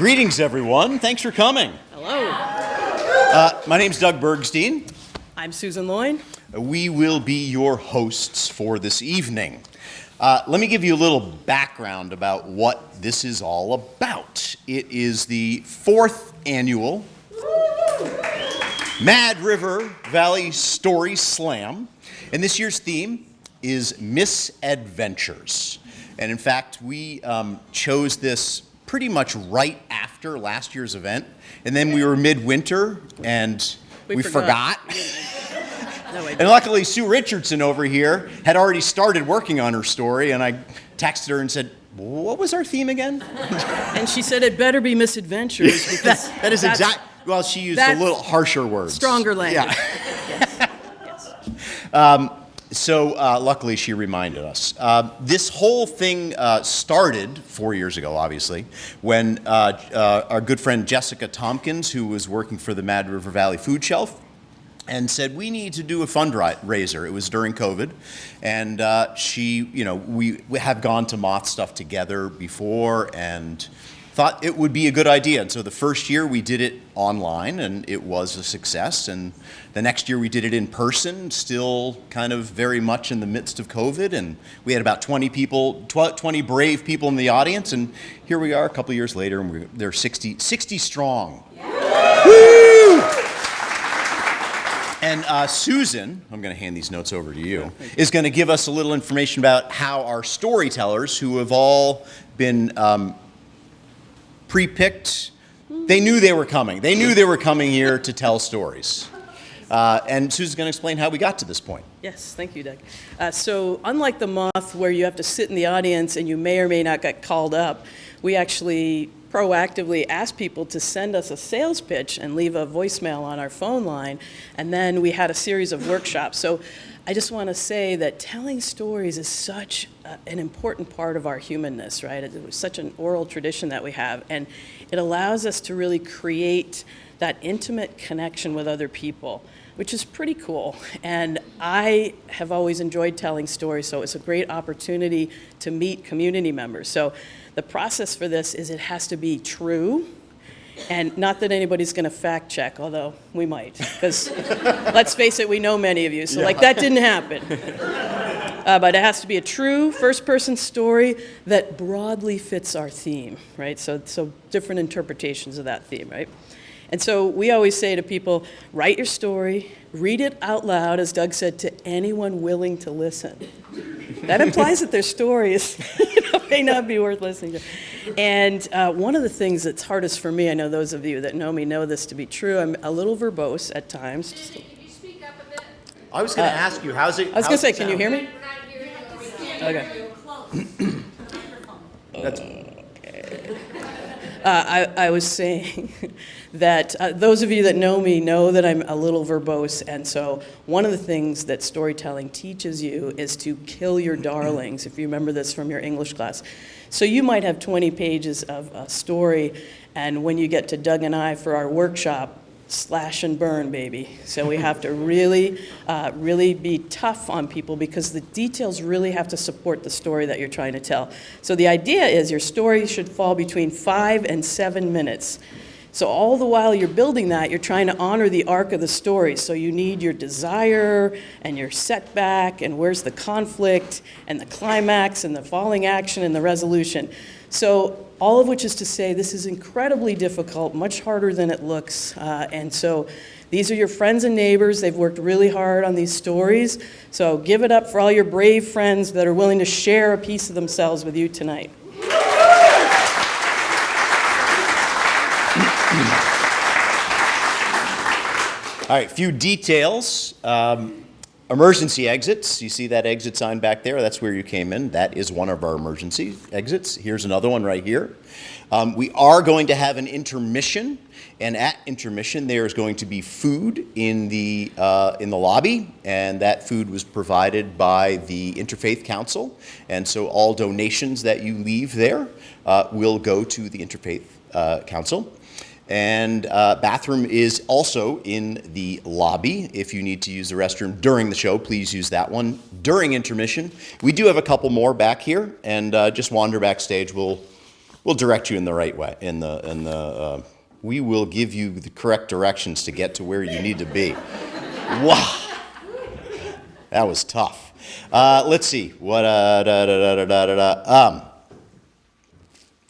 Greetings, everyone. Thanks for coming. Hello. My name's Doug Bergstein. I'm Susan Loynd. We will be your hosts for this evening. Let me give you a little background about what this is all about. It is the 4th annual Mad River Valley Story Slam, and this year's theme is misadventures. And in fact, we chose this pretty much right after last year's event, and then we were midwinter and we forgot. No, and luckily Sue Richardson over here had already started working on her story, and I texted her and said, what was our theme again? And she said it better be misadventures because that is exact. Well, she used a little harsher words. Stronger language. Yeah. Yes. So luckily she reminded us. This whole thing started 4 years ago, obviously, when our good friend Jessica Tompkins, who was working for the Mad River Valley Food Shelf, and said, we need to do a fundraiser. It was during COVID, and we have gone to Moth Stuff together before and thought it would be a good idea. And so the first year we did it online, and it was a success. And the next year we did it in person, still kind of very much in the midst of COVID. And we had about 20 brave people in the audience. And here we are a couple years later, and they're 60 strong. Yeah. Woo! And Susan, I'm going to hand these notes over to you, is going to give us a little information about how our storytellers, who have all been pre-picked, they knew they were coming. They knew they were coming here to tell stories. And Susan's going to explain how we got to this point. Yes, thank you, Doug. So unlike the Moth, where you have to sit in the audience and you may or may not get called up, we actually proactively asked people to send us a sales pitch and leave a voicemail on our phone line, and then we had a series of workshops. So I just want to say that telling stories is such an important part of our humanness, right? It's such an oral tradition that we have, and it allows us to really create that intimate connection with other people, which is pretty cool. And I have always enjoyed telling stories, so it's a great opportunity to meet community members. So the process for this is it has to be true, and not that anybody's going to fact check, although we might, because let's face it, we know many of you, so that didn't happen. But it has to be a true first-person story that broadly fits our theme, right? So different interpretations of that theme, right? And so we always say to people, write your story, read it out loud, as Doug said, to anyone willing to listen. That implies that their stories may not be worth listening to. And one of the things that's hardest for me, I know those of you that know me know this to be true, I'm a little verbose at times. Can you speak up a bit? I was going to ask you, how's it? I was going to say, can you hear me? We're not hearing you. Okay. I was saying that those of you that know me know that I'm a little verbose, and so one of the things that storytelling teaches you is to kill your darlings, if you remember this from your English class. So you might have 20 pages of a story, and when you get to Doug and I for our workshop, slash and burn, baby. So we have to really be tough on people because the details really have to support the story that you're trying to tell. So the idea is your story should fall between 5 and 7 minutes. So all the while you're building that, you're trying to honor the arc of the story. So you need your desire and your setback and where's the conflict and the climax and the falling action and the resolution. So all of which is to say this is incredibly difficult, much harder than it looks. And so these are your friends and neighbors. They've worked really hard on these stories. So give it up for all your brave friends that are willing to share a piece of themselves with you tonight. All right, few details. Emergency exits. You see that exit sign back there? That's where you came in. That is one of our emergency exits. Here's another one right here. We are going to have an intermission, and at intermission there is going to be food in the lobby, and that food was provided by the Interfaith Council, and so all donations that you leave there will go to the Interfaith Council. And bathroom is also in the lobby. If you need to use the restroom during the show, please use that one during intermission. We do have a couple more back here, and just wander backstage. We'll We'll direct you in the right way. We will give you the correct directions to get to where you need to be. Wow, that was tough. Let's see.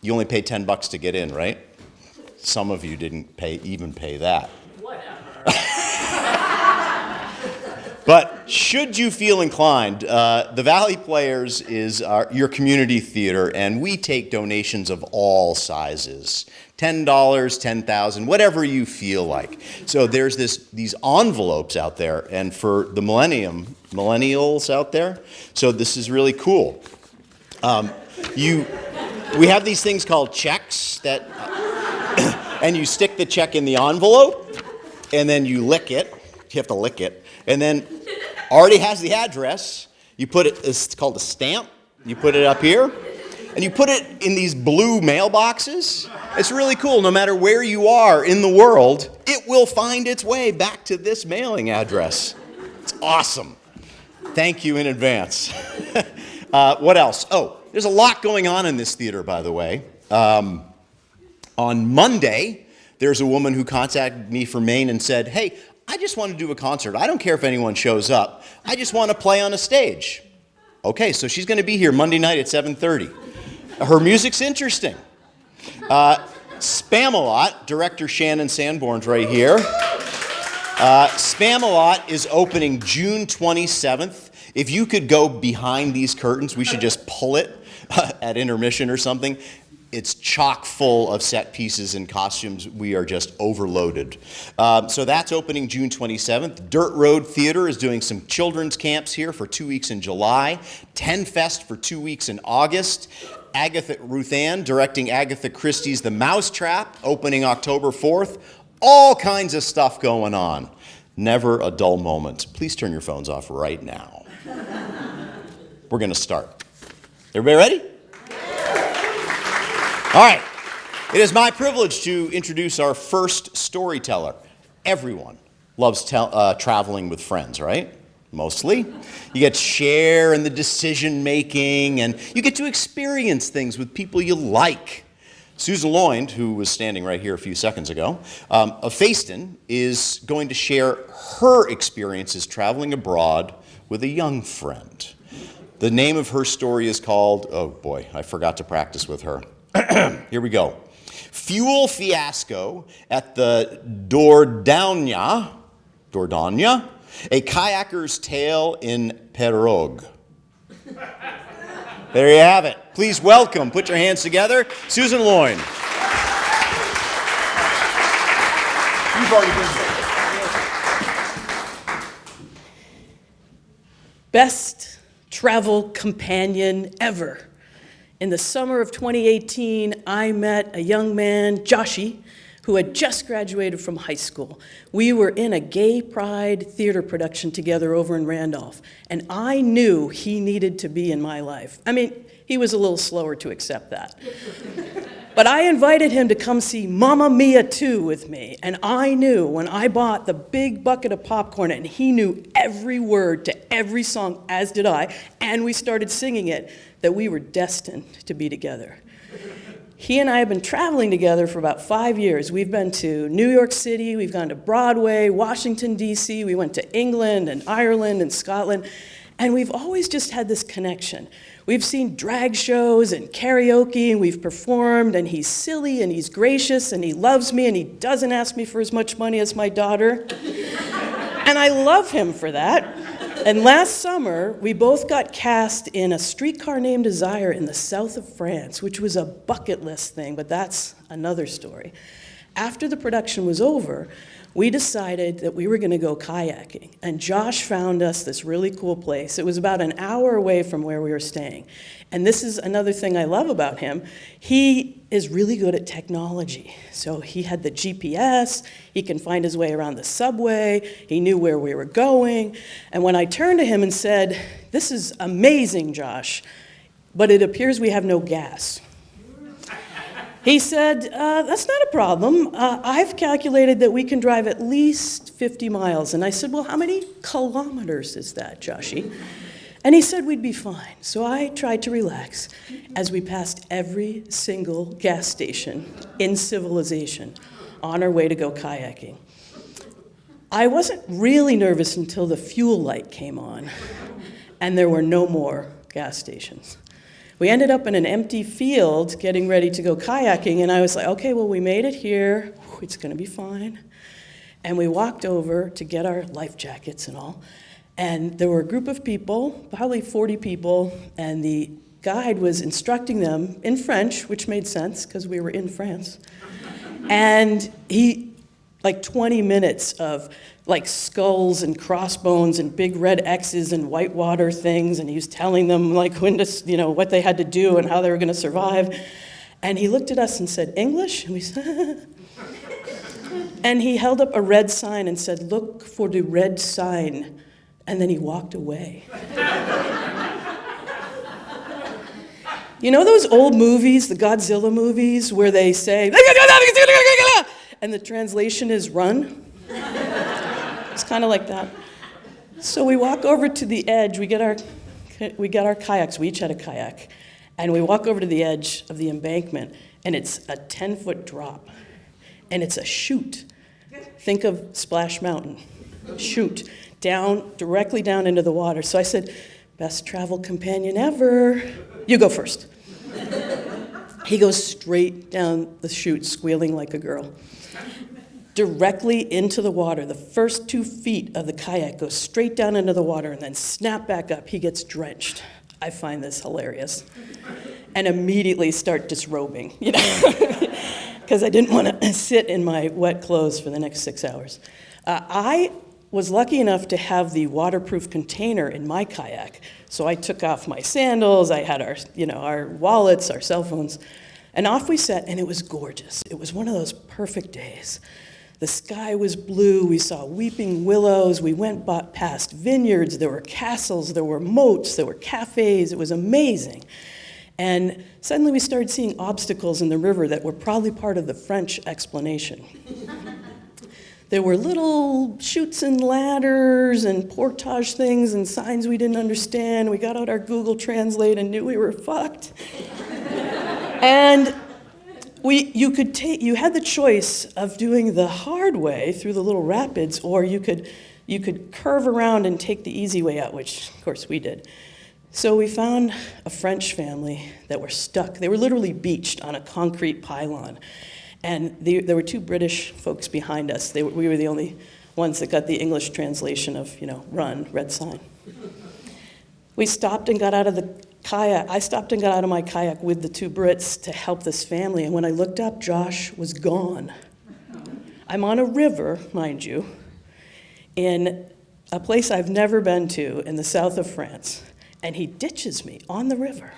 You only paid $10 to get in, right? Some of you didn't even pay that. But should you feel inclined, the Valley Players is your community theater, and we take donations of all sizes. $10, $10,000, whatever you feel like. So there's these envelopes out there, and for the millennials out there, so this is really cool. We have these things called checks that, and you stick the check in the envelope, and then you lick it. You have to lick it, and then already has the address. You put it, it's called a stamp. You put it up here, and you put it in these blue mailboxes. It's really cool. No matter where you are in the world, it will find its way back to this mailing address. It's awesome. Thank you in advance. What else? Oh, there's a lot going on in this theater, by the way. On Monday, there's a woman who contacted me from Maine and said, hey, I just want to do a concert. I don't care if anyone shows up. I just want to play on a stage. Okay, so she's going to be here Monday night at 7:30. Her music's interesting. Spam-A-Lot, director Shannon Sanborn's right here. Spam-A-Lot is opening June 27th. If you could go behind these curtains, we should just pull it at intermission or something. It's chock full of set pieces and costumes. We are just overloaded. So that's opening June 27th. Dirt Road Theater is doing some children's camps here for 2 weeks in July. 10 Fest for 2 weeks in August. Ruth Ann directing Agatha Christie's The Mousetrap, opening October 4th. All kinds of stuff going on. Never a dull moment. Please turn your phones off right now. We're going to start. Everybody ready? All right. It is my privilege to introduce our first storyteller. Everyone loves traveling with friends, right? Mostly. You get to share in the decision-making, and you get to experience things with people you like. Susan Loynd, who was standing right here a few seconds ago, of Facein, is going to share her experiences traveling abroad with a young friend. The name of her story is called, oh boy, I forgot to practice with her. Here we go. Fuel Fiasco at the Dordogne, a kayaker's tale in Perogue. There you have it. Please welcome, put your hands together, Susan Loynd. You've already been there. Best travel companion ever. In the summer of 2018, I met a young man, Joshi, who had just graduated from high school. We were in a gay pride theater production together over in Randolph, and I knew he needed to be in my life. I mean, he was a little slower to accept that. But I invited him to come see Mamma Mia 2 with me, and I knew when I bought the big bucket of popcorn, and he knew every word to every song, as did I, and we started singing it, that we were destined to be together. He and I have been traveling together for about 5 years. We've been to New York City, we've gone to Broadway, Washington, D.C., we went to England and Ireland and Scotland, and we've always just had this connection. We've seen drag shows and karaoke, and we've performed, and he's silly, and he's gracious, and he loves me, and he doesn't ask me for as much money as my daughter. And I love him for that. And last summer, we both got cast in A Streetcar Named Desire in the south of France, which was a bucket list thing, but that's another story. After the production was over, we decided that we were going to go kayaking, and Josh found us this really cool place. It was about an hour away from where we were staying. And this is another thing I love about him. He is really good at technology. So he had the GPS, he can find his way around the subway, he knew where we were going. And when I turned to him and said, "This is amazing, Josh, but it appears we have no gas," he said, "That's not a problem. I've calculated that we can drive at least 50 miles. And I said, "Well, how many kilometers is that, Joshi?" And he said we'd be fine. So I tried to relax as we passed every single gas station in civilization on our way to go kayaking. I wasn't really nervous until the fuel light came on and there were no more gas stations. We ended up in an empty field getting ready to go kayaking, and I was like, okay, well, we made it here. It's gonna be fine. And we walked over to get our life jackets and all, and there were a group of people, probably 40 people, and the guide was instructing them in French, which made sense because we were in France. And he, like 20 minutes of like skulls and crossbones and big red X's and whitewater things, and he was telling them like when to, what they had to do and how they were gonna survive. And he looked at us and said, English? And we said, and he held up a red sign and said, look for the red sign. And then he walked away. You know those old movies, the Godzilla movies, where they say, and the translation is run? It's kind of like that. So we walk over to the edge, we get our kayaks, we each had a kayak, and we walk over to the edge of the embankment, and it's a 10-foot drop, and it's a chute. Think of Splash Mountain, chute, directly down into the water. So I said, best travel companion ever. You go first. He goes straight down the chute, squealing like a girl. Directly into the water. The first 2 feet of the kayak goes straight down into the water and then snap back up. He gets drenched. I find this hilarious. And immediately start disrobing, because I didn't want to sit in my wet clothes for the next 6 hours. I was lucky enough to have the waterproof container in my kayak. So I took off my sandals, I had our wallets, our cell phones, and off we set, and it was gorgeous. It was one of those perfect days. The sky was blue, we saw weeping willows, we went past vineyards, there were castles, there were moats, there were cafes, it was amazing. And suddenly we started seeing obstacles in the river that were probably part of the French explanation. There were little chutes and ladders and portage things and signs we didn't understand. We got out our Google Translate and knew we were fucked. And you had the choice of doing the hard way through the little rapids, or you could curve around and take the easy way out, which of course we did. So we found a French family that were stuck. They were literally beached on a concrete pylon. And there were 2 British folks behind us. We were the only ones that got the English translation of, run, red sign. We stopped and got out of the kayak. I stopped and got out of my kayak with the 2 Brits to help this family. And when I looked up, Josh was gone. I'm on a river, mind you, in a place I've never been to in the south of France. And he ditches me on the river.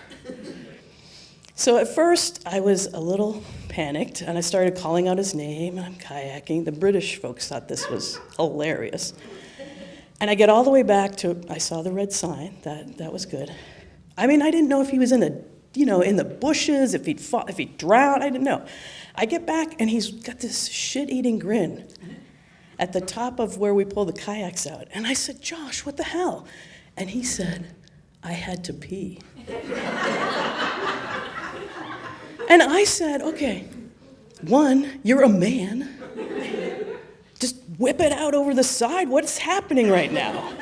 So at first, I was a little panicked, and I started calling out his name, and I'm kayaking. The British folks thought this was hilarious. And I get all the way back I saw the red sign, that was good. I mean, I didn't know if he was in the bushes, if he'd drowned, I didn't know. I get back, and he's got this shit-eating grin at the top of where we pull the kayaks out. And I said, Josh, what the hell? And he said, I had to pee. And I said, okay, 1, you're a man. Just whip it out over the side. What's happening right now?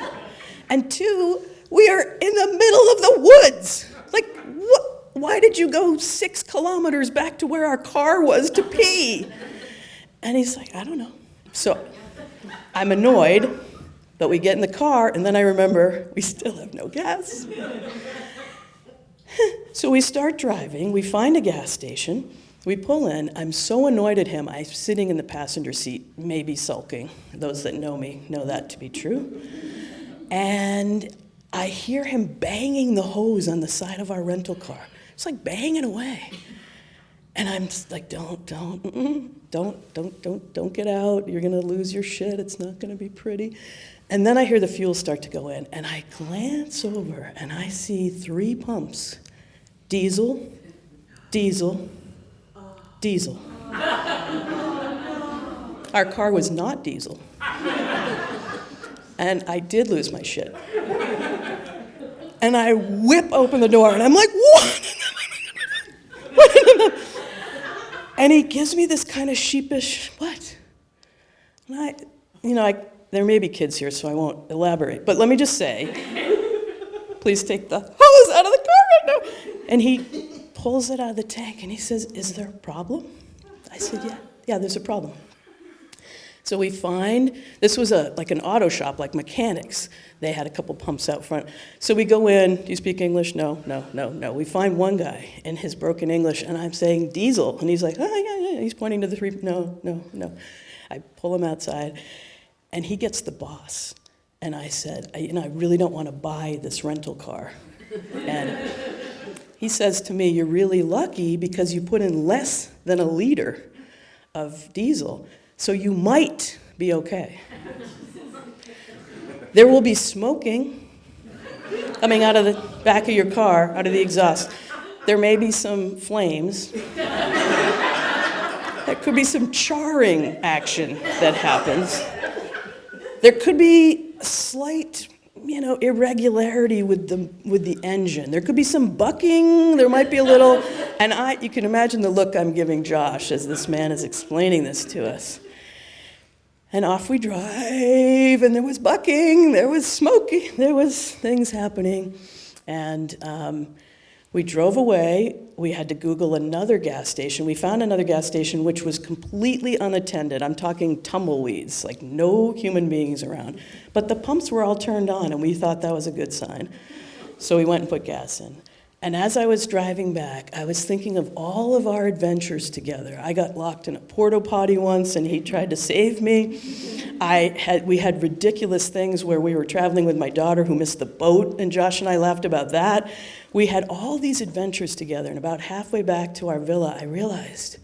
And 2, we are in the middle of the woods. Like, what? Why did you go 6 kilometers back to where our car was to pee? And he's like, I don't know. So I'm annoyed, but we get in the car, and then I remember we still have no gas. So we start driving, we find a gas station, we pull in. I'm so annoyed at him, I'm sitting in the passenger seat, maybe sulking. Those that know me know that to be true. And I hear him banging the hose on the side of our rental car. It's like banging away. And I'm just like, don't get out. You're gonna lose your shit. It's not gonna be pretty. And then I hear the fuel start to go in, and I glance over, and I see 3 pumps. Diesel, diesel, diesel. Our car was not diesel. And I did lose my shit. And I whip open the door, and I'm like, what? And he gives me this kind of sheepish, what? And there may be kids here, so I won't elaborate. But let me just say, please take the hose out of the car right now. And he pulls it out of the tank, and he says, is there a problem? I said, yeah, there's a problem. So we find, this was like an auto shop, like mechanics. They had a couple pumps out front. So we go in, do you speak English? No. We find one guy in his broken English, and I'm saying diesel. And he's like, oh, yeah. He's pointing to the three, no. I pull him outside, and he gets the boss. And I said, I really don't want to buy this rental car. And he says to me, you're really lucky because you put in less than a liter of diesel. So you might be okay. There will be smoking coming out of the back of your car, out of the exhaust. There may be some flames. There could be some charring action that happens. There could be a slight, irregularity with the engine. There could be some bucking. There might be a little, and you can imagine the look I'm giving Josh as this man is explaining this to us. And off we drive, and there was bucking, there was smoking, there was things happening. And we drove away. We had to Google another gas station. We found another gas station which was completely unattended. I'm talking tumbleweeds, like no human beings around. But the pumps were all turned on, and we thought that was a good sign. So we went and put gas in. And as I was driving back, I was thinking of all of our adventures together. I got locked in a porta potty once, and he tried to save me. We had ridiculous things where we were traveling with my daughter who missed the boat, and Josh and I laughed about that. We had all these adventures together, and about halfway back to our villa, I realized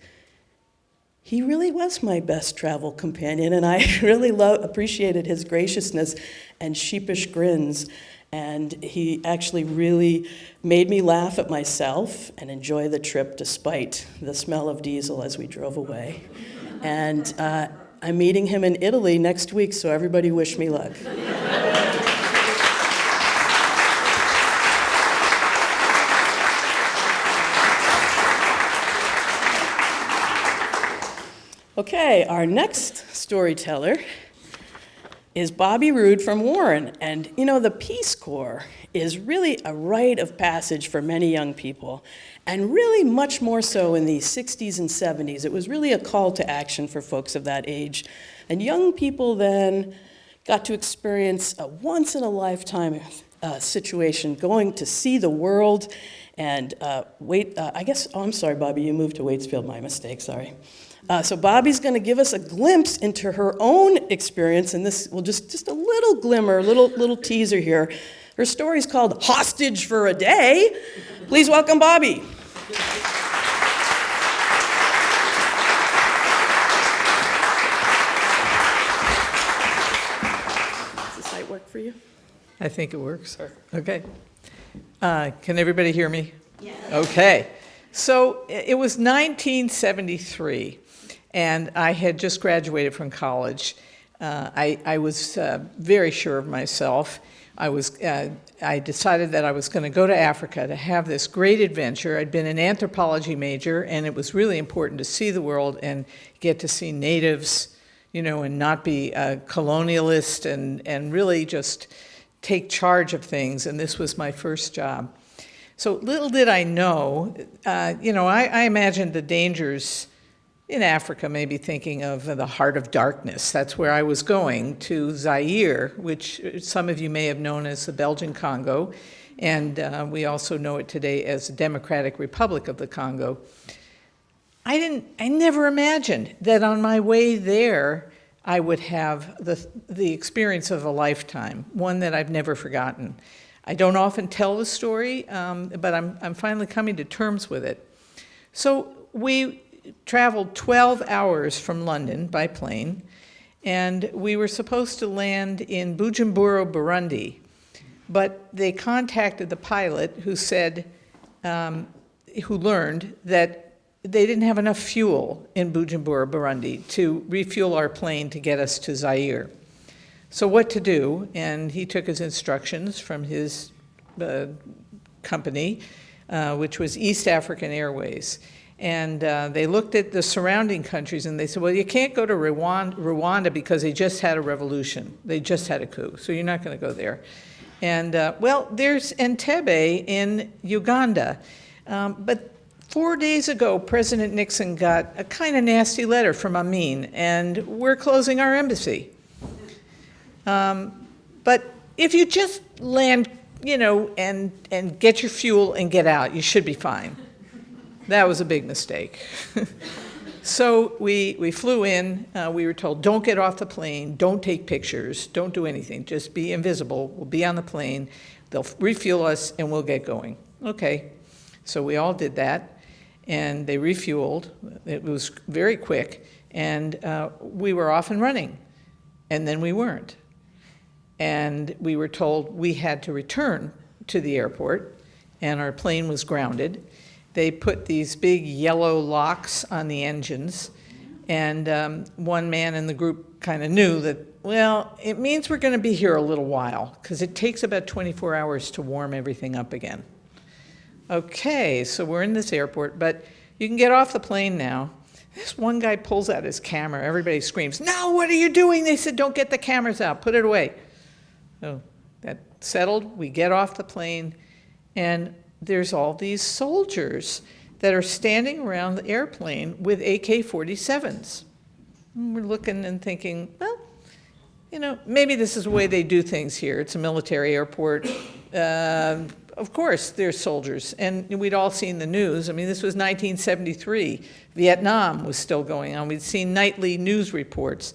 he really was my best travel companion, and I really appreciated his graciousness and sheepish grins. And he actually really made me laugh at myself and enjoy the trip despite the smell of diesel as we drove away. And I'm meeting him in Italy next week, so everybody wish me luck. Okay, our next storyteller is Bobby Roode from Warren. And the Peace Corps is really a rite of passage for many young people, and really much more so in the 60s and 70s. It was really a call to action for folks of that age. And young people then got to experience a once-in-a-lifetime situation, going to see the world. And I'm sorry, Bobby, you moved to Waitsfield, my mistake, sorry. So Bobby's going to give us a glimpse into her own experience, and this will just a little glimmer, little teaser here. Her story's called Hostage for a Day. Please welcome Bobby. Does the site work for you? I think it works. Okay. Can everybody hear me? Yes. Okay. So it was 1973. And I had just graduated from college. I was very sure of myself. I decided that I was going to go to Africa to have this great adventure. I'd been an anthropology major, and it was really important to see the world and get to see natives, and not be a colonialist and really just take charge of things. And this was my first job. So little did I know, I imagined the dangers in Africa, maybe thinking of the heart of darkness. That's where I was going, to Zaire, which some of you may have known as the Belgian Congo, and we also know it today as the Democratic Republic of the Congo. I never imagined that on my way there, I would have the experience of a lifetime, one that I've never forgotten. I don't often tell the story, but I'm finally coming to terms with it. So we traveled 12 hours from London by plane, and we were supposed to land in Bujumbura, Burundi. But they contacted the pilot who said, who learned that they didn't have enough fuel in Bujumbura, Burundi to refuel our plane to get us to Zaire. So what to do? And he took his instructions from his company, which was East African Airways. And they looked at the surrounding countries and they said, well, you can't go to Rwanda because they just had a revolution. They just had a coup, so you're not going to go there. And, well, there's Entebbe in Uganda. But 4 days ago, President Nixon got a kind of nasty letter from Amin, and we're closing our embassy. But if you just land, and get your fuel and get out, you should be fine. That was a big mistake. So we flew in. We were told, don't get off the plane, don't take pictures, don't do anything, just be invisible. We'll be on the plane, they'll refuel us, and we'll get going. Okay, so we all did that, and they refueled. It was very quick, and we were off and running, and then we weren't. And we were told we had to return to the airport, and our plane was grounded. They put these big yellow locks on the engines, and one man in the group kind of knew that, well, it means we're going to be here a little while, because it takes about 24 hours to warm everything up again. Okay, so we're in this airport, but you can get off the plane now. This one guy pulls out his camera. Everybody screams, no, what are you doing? They said, don't get the cameras out, put it away. So that settled, we get off the plane, and there's all these soldiers that are standing around the airplane with AK-47s. And we're looking and thinking, well, maybe this is the way they do things here. It's a military airport. Of course, there's soldiers. And we'd all seen the news. I mean, this was 1973. Vietnam was still going on. We'd seen nightly news reports.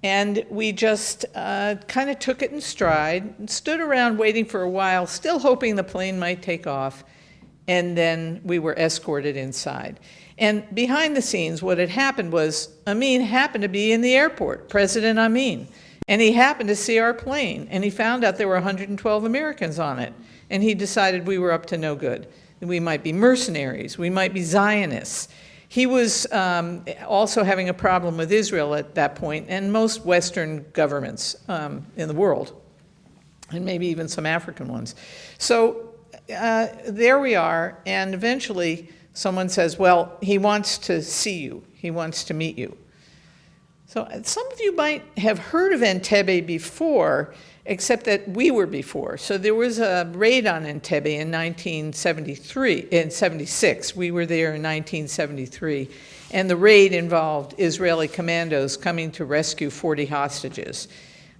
And we just kind of took it in stride and stood around waiting for a while, still hoping the plane might take off. And then we were escorted inside. And behind the scenes, what had happened was Amin happened to be in the airport, President Amin. And he happened to see our plane. And he found out there were 112 Americans on it. And he decided we were up to no good. We might be mercenaries. We might be Zionists. He was also having a problem with Israel at that point, and most Western governments in the world, and maybe even some African ones. So there we are, and eventually someone says, well, he wants to see you. He wants to meet you. So some of you might have heard of Entebbe before, except that we were before. So there was a raid on Entebbe in 1976. We were there in 1973. And the raid involved Israeli commandos coming to rescue 40 hostages.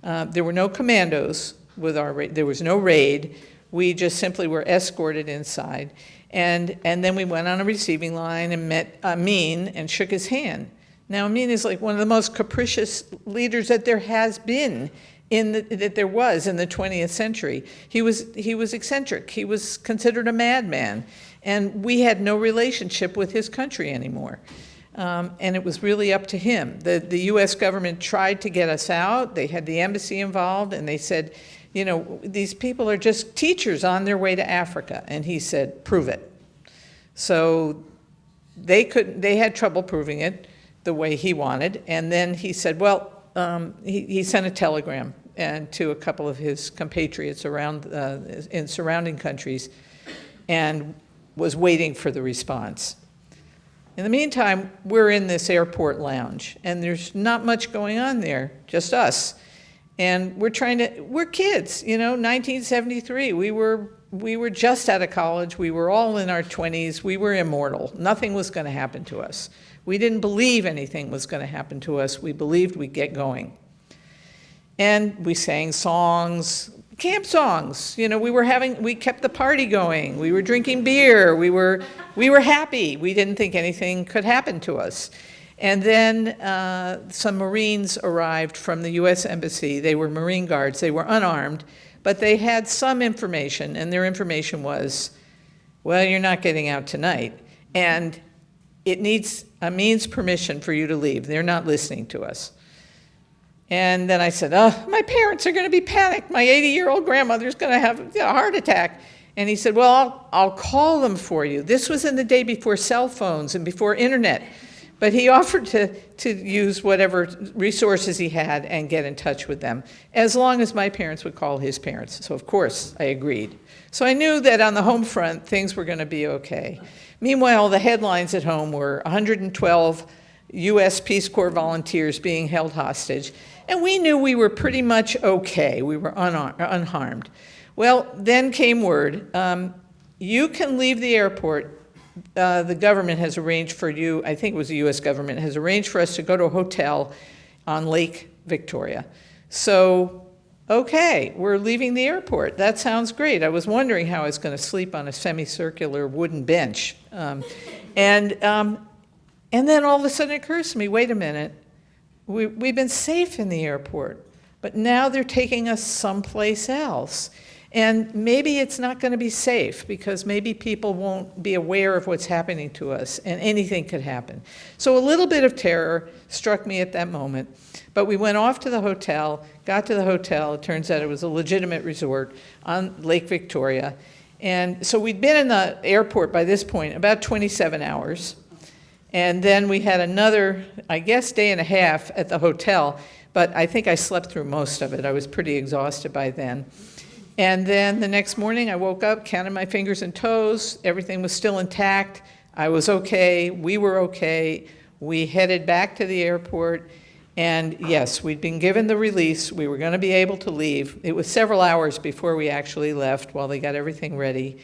There were no commandos with our raid. There was no raid. We just simply were escorted inside. And then we went on a receiving line and met Amin and shook his hand. Now, Amin is like one of the most capricious leaders that there has been that there was in the 20th century. He was eccentric. He was considered a madman, and we had no relationship with his country anymore. And it was really up to him. The U.S. government tried to get us out. They had the embassy involved, and they said, these people are just teachers on their way to Africa. And he said, prove it. So they had trouble proving it the way he wanted. And then he said, well, he sent a telegram to a couple of his compatriots around in surrounding countries, and was waiting for the response. In the meantime, we're in this airport lounge, and there's not much going on there, just us. And we're kids, 1973. We were just out of college. We were all in our 20s. We were immortal. Nothing was going to happen to us. We didn't believe anything was going to happen to us. We believed we'd get going. And we sang songs, camp songs. We kept the party going. We were drinking beer. We were happy. We didn't think anything could happen to us. And then some Marines arrived from the U.S. Embassy. They were Marine guards. They were unarmed, but they had some information, and their information was, well, you're not getting out tonight. And it needs Amin's permission for you to leave. They're not listening to us. And then I said, my parents are going to be panicked. My 80-year-old grandmother's going to have a heart attack. And he said, well, I'll call them for you. This was in the day before cell phones and before internet. But he offered to use whatever resources he had and get in touch with them, as long as my parents would call his parents. So, of course, I agreed. So I knew that on the home front, things were going to be okay. Meanwhile, the headlines at home were 112 U.S. Peace Corps volunteers being held hostage, and we knew we were pretty much okay. We were unharmed. Well, then came word, you can leave the airport. The government has arranged for you, I think it was the U.S. government, has arranged for us to go to a hotel on Lake Victoria. So, okay, we're leaving the airport. That sounds great. I was wondering how I was going to sleep on a semicircular wooden bench. And then all of a sudden it occurs to me, wait a minute, we've been safe in the airport, but now they're taking us someplace else. And maybe it's not going to be safe because maybe people won't be aware of what's happening to us, and anything could happen. So a little bit of terror struck me at that moment. But we went off to the hotel, got to the hotel. It turns out it was a legitimate resort on Lake Victoria. And so we'd been in the airport by this point about 27 hours. And then we had another, I guess, day and a half at the hotel. But I think I slept through most of it. I was pretty exhausted by then. And then the next morning I woke up, counted my fingers and toes, everything was still intact, I was okay, we were okay, we headed back to the airport, and yes, we'd been given the release, we were gonna be able to leave. It was several hours before we actually left while they got everything ready.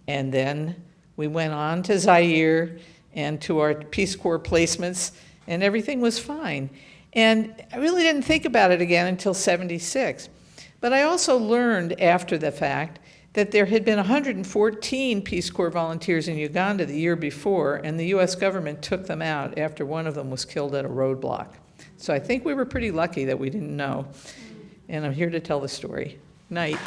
And then we went on to Zaire and to our Peace Corps placements, and everything was fine. And I really didn't think about it again until '76. But I also learned after the fact that there had been 114 Peace Corps volunteers in Uganda the year before, and the U.S. government took them out after one of them was killed at a roadblock. So I think we were pretty lucky that we didn't know. And I'm here to tell the story. Night.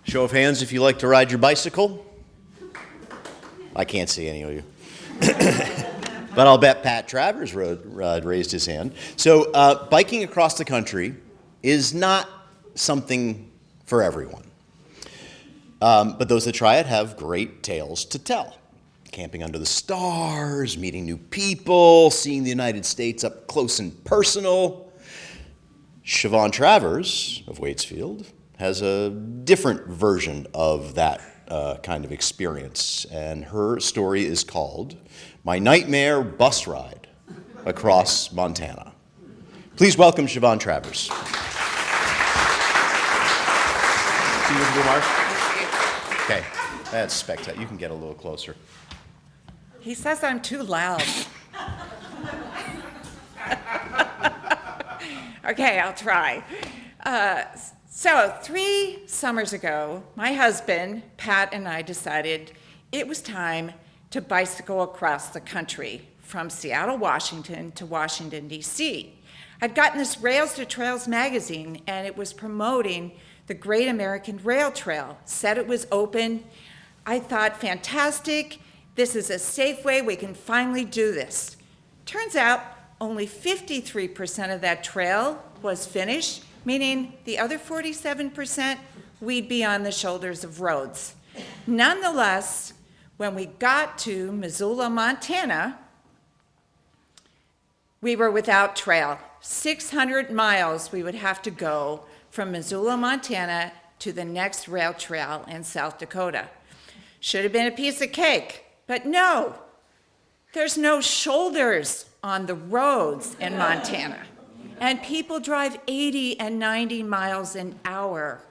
Show of hands if you like to ride your bicycle. I can't see any of you. But I'll bet Pat Travers raised his hand. So biking across the country is not something for everyone. But those that try it have great tales to tell. Camping under the stars, meeting new people, seeing the United States up close and personal. Siobhan Travers of Waitsfield has a different version of that kind of experience, and her story is called My Nightmare Bus Ride Across Montana. Please welcome Siobhan Travers. See you, Mark? Okay, that's spectacular. You can get a little closer. He says I'm too loud. Okay, I'll try. So 3 summers ago, my husband, Pat, and I decided it was time to bicycle across the country from Seattle, Washington to Washington, D.C. I'd gotten this Rails to Trails magazine, and it was promoting the Great American Rail Trail. Said it was open. I thought, fantastic, this is a safe way we can finally do this. Turns out only 53% of that trail was finished, meaning the other 47%, we'd be on the shoulders of roads. Nonetheless, when we got to Missoula, Montana, we were without trail. 600 miles we would have to go from Missoula, Montana to the next rail trail in South Dakota. Should have been a piece of cake, but no, there's no shoulders on the roads in Montana. And people drive 80 and 90 miles an hour.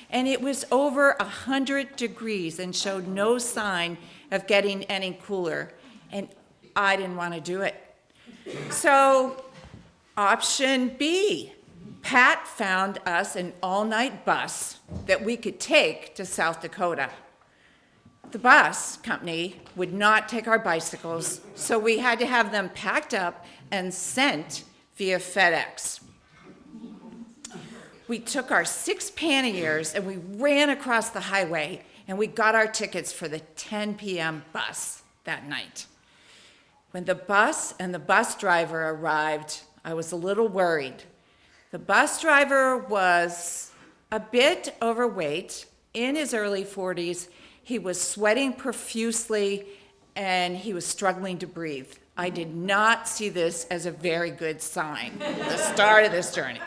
And it was over 100 degrees and showed no sign of getting any cooler. And I didn't want to do it. So, option B, Pat found us an all-night bus that we could take to South Dakota. The bus company would not take our bicycles, so we had to have them packed up and sent via FedEx. We took our 6 panniers and we ran across the highway, and we got our tickets for the 10 p.m. bus that night. When the bus and the bus driver arrived, I was a little worried. The bus driver was a bit overweight, in his early 40s. He was sweating profusely, and he was struggling to breathe. I did not see this as a very good sign, the start of this journey.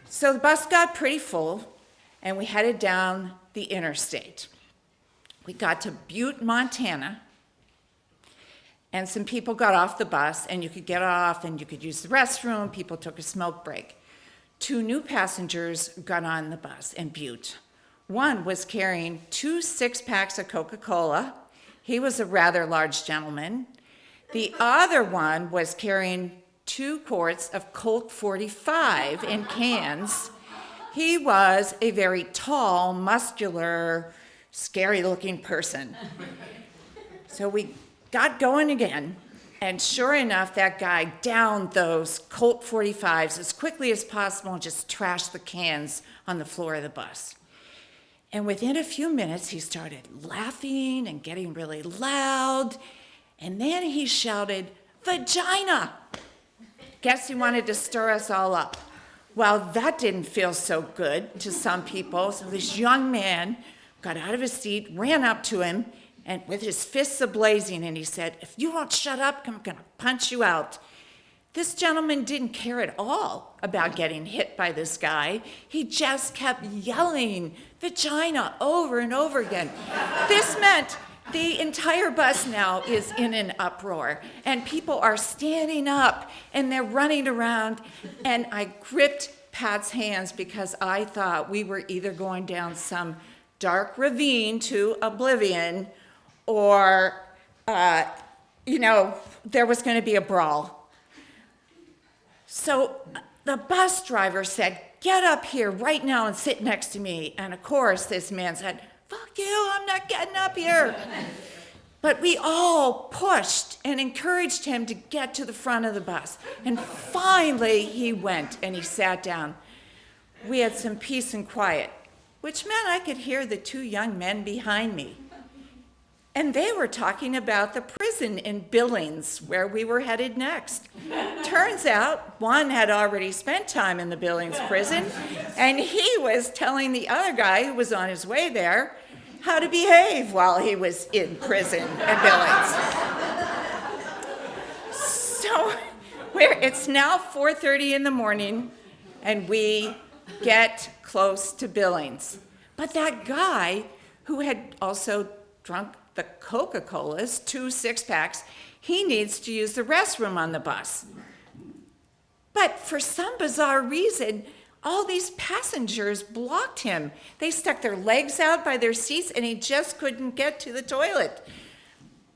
So the bus got pretty full, and we headed down the interstate. We got to Butte, Montana, and some people got off the bus, and you could get off, and you could use the restroom. People took a smoke break. 2 new passengers got on the bus in Butte. One was carrying 2 6-packs of Coca-Cola. He was a rather large gentleman. The other one was carrying 2 quarts of Colt 45 in cans. He was a very tall, muscular, scary-looking person. So we got going again, and sure enough, that guy downed those Colt 45s as quickly as possible and just trashed the cans on the floor of the bus. And within a few minutes, he started laughing and getting really loud, and then he shouted, "Vagina!" Guess he wanted to stir us all up. Well, that didn't feel so good to some people, so this young man got out of his seat, ran up to him, and with his fists ablazing, and he said, "If you don't shut up, I'm gonna punch you out." This gentleman didn't care at all about getting hit by this guy. He just kept yelling "vagina" over and over again. This meant the entire bus now is in an uproar, and people are standing up, and they're running around, and I gripped Pat's hands because I thought we were either going down some dark ravine to oblivion, or, there was going to be a brawl. So the bus driver said, "Get up here right now and sit next to me." And of course, this man said, "Fuck you, I'm not getting up here." But we all pushed and encouraged him to get to the front of the bus. And finally, he went and he sat down. We had some peace and quiet, which meant I could hear the 2 young men behind me. And they were talking about the prison in Billings, where we were headed next. Turns out one had already spent time in the Billings prison, and he was telling the other guy who was on his way there how to behave while he was in prison in Billings. So it's now 4:30 in the morning, and we get close to Billings. But that guy who had also drunk the Coca-Colas, 2 6-packs, he needs to use the restroom on the bus. But for some bizarre reason, all these passengers blocked him. They stuck their legs out by their seats, and he just couldn't get to the toilet.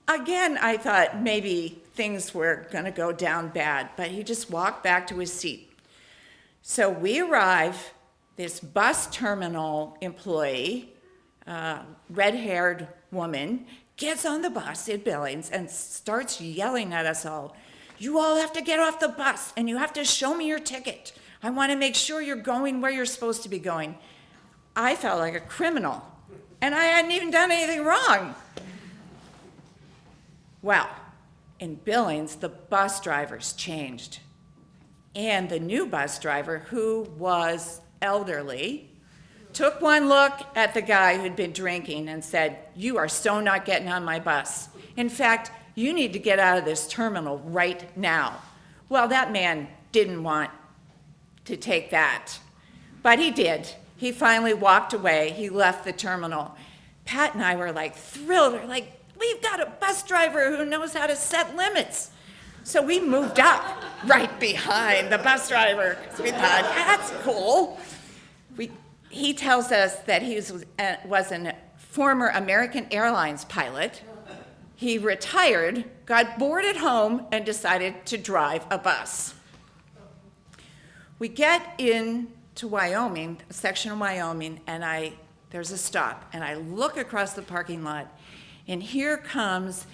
Again, I thought maybe things were going to go down bad, but he just walked back to his seat. So we arrive, this bus terminal employee, red-haired woman, gets on the bus in Billings and starts yelling at us all, "You all have to get off the bus, and you have to show me your ticket. I want to make sure you're going where you're supposed to be going." I felt like a criminal, and I hadn't even done anything wrong. Well, in Billings, the bus drivers changed. And the new bus driver, who was elderly, took one look at the guy who'd been drinking and said, "You are so not getting on my bus. In fact, you need to get out of this terminal right now." Well, that man didn't want to take that, but he did. He finally walked away. He left the terminal. Pat and I were like thrilled. We're like, "We've got a bus driver who knows how to set limits." So we moved up right behind the bus driver because we thought, that's cool. He tells us that he was a former American Airlines pilot. He retired, got bored at home, and decided to drive a bus. We get into Wyoming, a section of Wyoming, and there's a stop, and I look across the parking lot, and here comes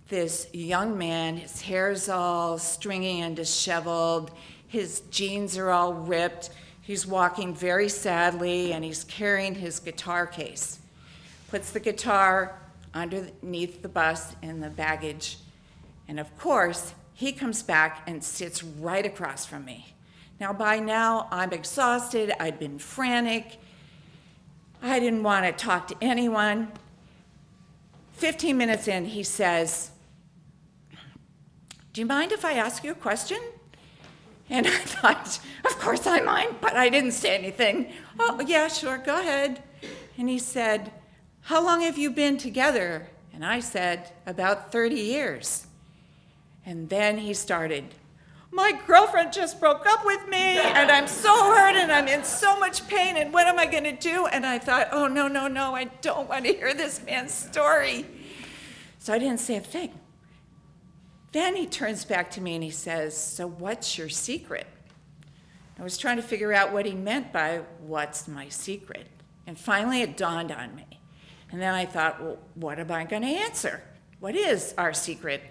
this young man. His hair's all stringy and disheveled. His jeans are all ripped. He's walking very sadly, and he's carrying his guitar case. Puts the guitar underneath the bus in the baggage, and of course, he comes back and sits right across from me. Now, by now, I'm exhausted. I'd been frantic. I didn't want to talk to anyone. 15 minutes in, he says, "Do you mind if I ask you a question?" And I thought, of course I mind, but I didn't say anything. "Oh, yeah, sure, go ahead." And he said, "How long have you been together?" And I said, "About 30 years. And then he started, "My girlfriend just broke up with me, and I'm so hurt, and I'm in so much pain, and what am I going to do?" And I thought, oh, no, I don't want to hear this man's story. So I didn't say a thing. Then he turns back to me and he says, "So what's your secret?" I was trying to figure out what he meant by "what's my secret?" And finally it dawned on me. And then I thought, well, what am I going to answer? What is our secret?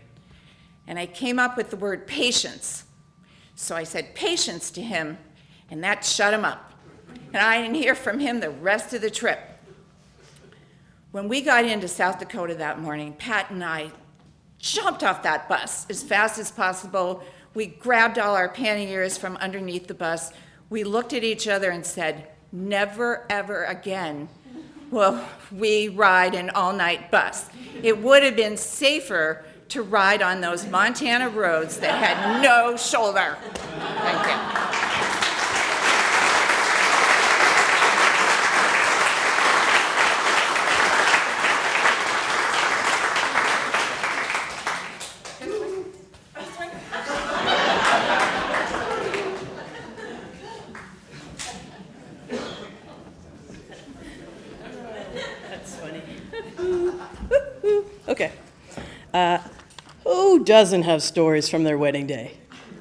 And I came up with the word patience. So I said patience to him, and that shut him up. And I didn't hear from him the rest of the trip. When we got into South Dakota that morning, Pat and I jumped off that bus as fast as possible. We grabbed all our panniers from underneath the bus. We looked at each other and said, never, ever again will we ride an all-night bus. It would have been safer to ride on those Montana roads that had no shoulder. Thank you. That's funny. Okay. Who doesn't have stories from their wedding day?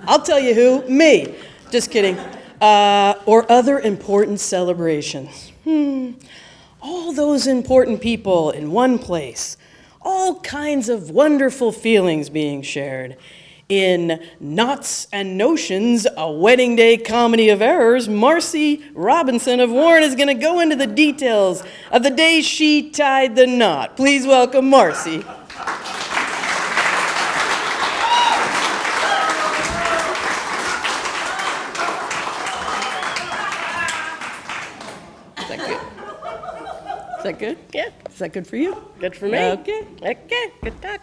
I'll tell you who. Me. Just kidding. Or other important celebrations. All those important people in one place. All kinds of wonderful feelings being shared. In Knots and Notions, a wedding day comedy of errors, Marcy Robinson of Warren is going to go into the details of the day she tied the knot. Please welcome Marcy. Is that good? Is that good? Yeah. Is that good for you? Good for me. Okay. Good talk.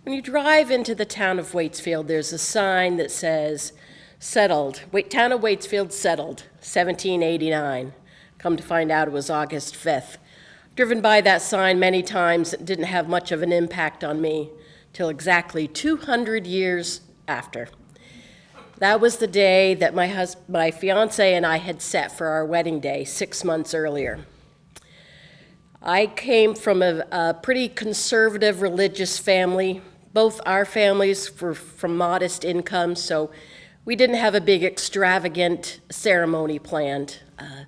When you drive into the town of Waitsfield, there's a sign that says, settled, town of Waitsfield settled, 1789. Come to find out it was August 5th. Driven by that sign many times, it didn't have much of an impact on me till exactly 200 years after. That was the day that my fiance and I had set for our wedding day 6 months earlier. I came from a pretty conservative religious family. Both our families were from modest incomes, so we didn't have a big extravagant ceremony planned. It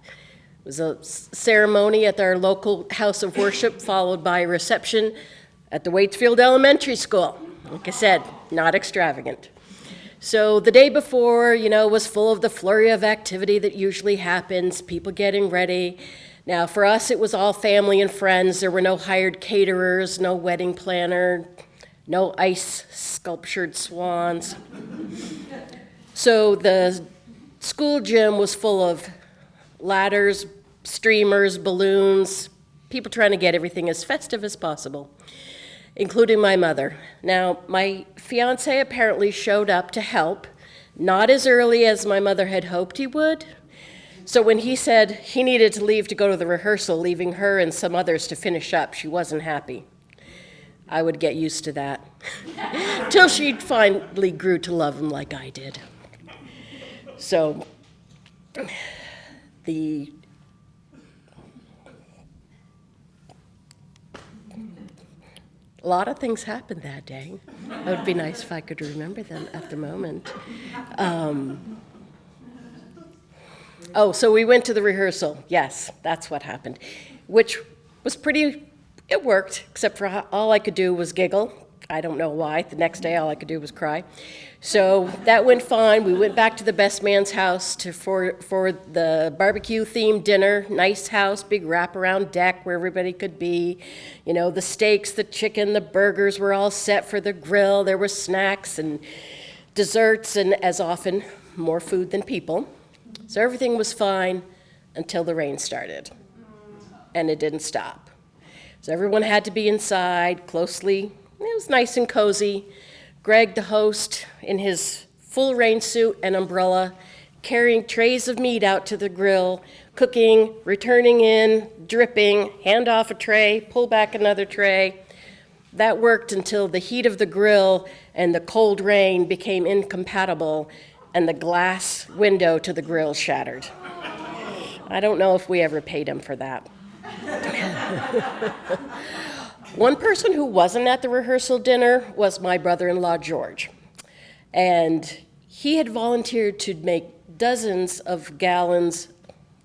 was a ceremony at our local house of worship, followed by a reception at the Waitsfield Elementary School. Like I said, not extravagant. So the day before, was full of the flurry of activity that usually happens, people getting ready. Now, for us, it was all family and friends. There were no hired caterers, no wedding planner, no ice sculptured swans. So the school gym was full of ladders, streamers, balloons, people trying to get everything as festive as possible, including my mother. Now, my fiance apparently showed up to help, not as early as my mother had hoped he would. So when he said he needed to leave to go to the rehearsal, leaving her and some others to finish up, she wasn't happy. I would get used to that, till she finally grew to love him like I did. So a lot of things happened that day. It would be nice if I could remember them at the moment. So we went to the rehearsal. Yes, that's what happened, which was it worked, except for all I could do was giggle. I don't know why. The next day, all I could do was cry. So that went fine. We went back to the best man's house for the barbecue-themed dinner. Nice house, big wraparound deck where everybody could be. The steaks, the chicken, the burgers were all set for the grill. There were snacks, and desserts, and as often, more food than people. So everything was fine until the rain started, and it didn't stop. So everyone had to be inside closely. It was nice and cozy. Greg, the host, in his full rain suit and umbrella, carrying trays of meat out to the grill, cooking, returning in, dripping, hand off a tray, pull back another tray. That worked until the heat of the grill and the cold rain became incompatible, and the glass window to the grill shattered. I don't know if we ever paid him for that. One person who wasn't at the rehearsal dinner was my brother-in-law, George. And he had volunteered to make dozens of gallons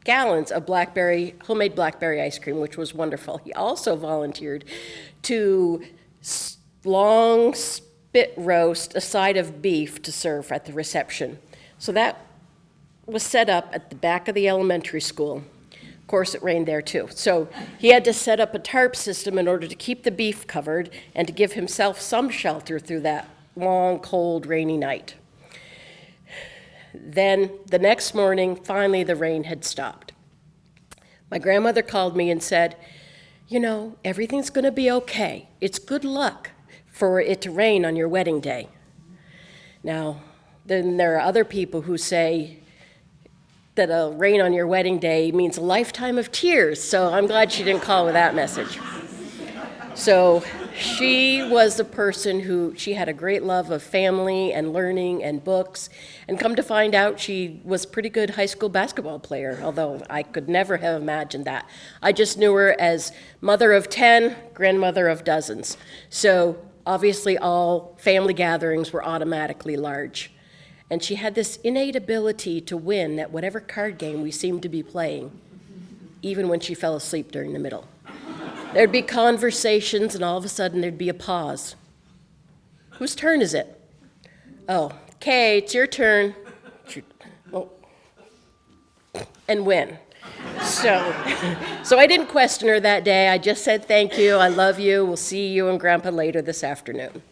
of homemade blackberry ice cream, which was wonderful. He also volunteered to long spit roast a side of beef to serve at the reception. So that was set up at the back of the elementary school. Of course, it rained there too. So he had to set up a tarp system in order to keep the beef covered and to give himself some shelter through that long, cold, rainy night. Then the next morning, finally the rain had stopped. My grandmother called me and said, "You know, everything's going to be okay. It's good luck for it to rain on your wedding day." Now, then there are other people who say that a rain on your wedding day means a lifetime of tears, so I'm glad she didn't call with that message. So she was the person she had a great love of family and learning and books, and come to find out she was a pretty good high school basketball player, although I could never have imagined that. I just knew her as mother of 10, grandmother of dozens. So obviously all family gatherings were automatically large. And she had this innate ability to win at whatever card game we seemed to be playing, even when she fell asleep during the middle. There'd be conversations, and all of a sudden there'd be a pause. Whose turn is it? Oh, Kay, it's your turn. Oh. And win. So I didn't question her that day. I just said, "Thank you, I love you, we'll see you and Grandpa later this afternoon."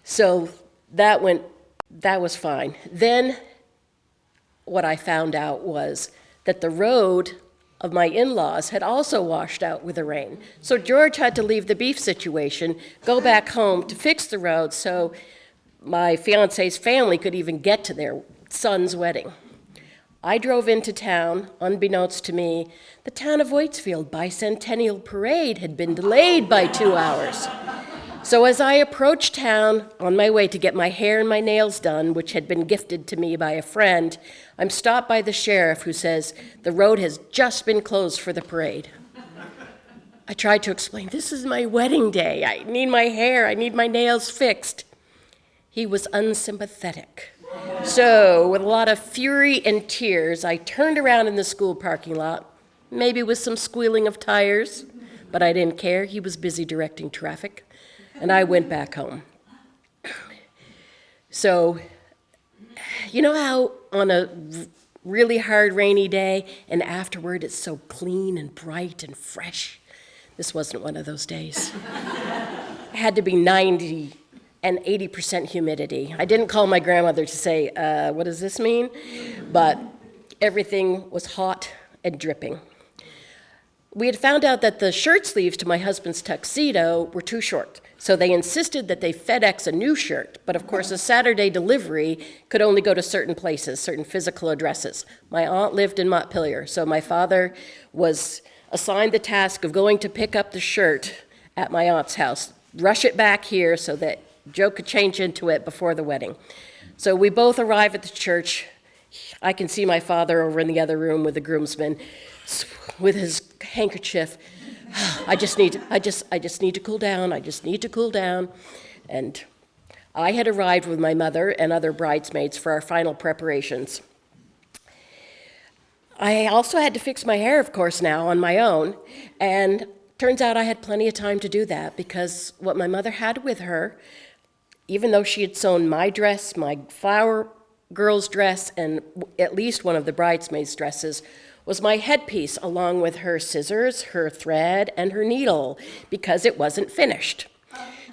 So that was fine. Then what I found out was that the road of my in-laws had also washed out with the rain. So George had to leave the beef situation, go back home to fix the road so my fiance's family could even get to their son's wedding. I drove into town. Unbeknownst to me, the town of Waitsfield bicentennial parade had been delayed by 2 hours. So as I approached town on my way to get my hair and my nails done, which had been gifted to me by a friend, I'm stopped by the sheriff, who says, "The road has just been closed for the parade." I tried to explain, "This is my wedding day. I need my hair, I need my nails fixed." He was unsympathetic. So with a lot of fury and tears, I turned around in the school parking lot, maybe with some squealing of tires, but I didn't care. He was busy directing traffic. And I went back home. So, you know how on a really hard rainy day and afterward it's so clean and bright and fresh? This wasn't one of those days. It had to be 90 and 80% humidity. I didn't call my grandmother to say, "What does this mean?" But everything was hot and dripping. We had found out that the shirt sleeves to my husband's tuxedo were too short. So they insisted that they FedEx a new shirt, but of course a Saturday delivery could only go to certain places, certain physical addresses. My aunt lived in Montpelier, so my father was assigned the task of going to pick up the shirt at my aunt's house, rush it back here so that Joe could change into it before the wedding. So we both arrive at the church. I can see my father over in the other room with the groomsmen with his handkerchief. I just need to cool down. I just need to cool down. And I had arrived with my mother and other bridesmaids for our final preparations. I also had to fix my hair, of course, now on my own. And turns out I had plenty of time to do that because what my mother had with her, even though she had sewn my dress, my flower girl's dress, and at least one of the bridesmaids' dresses, was my headpiece, along with her scissors, her thread, and her needle, because it wasn't finished.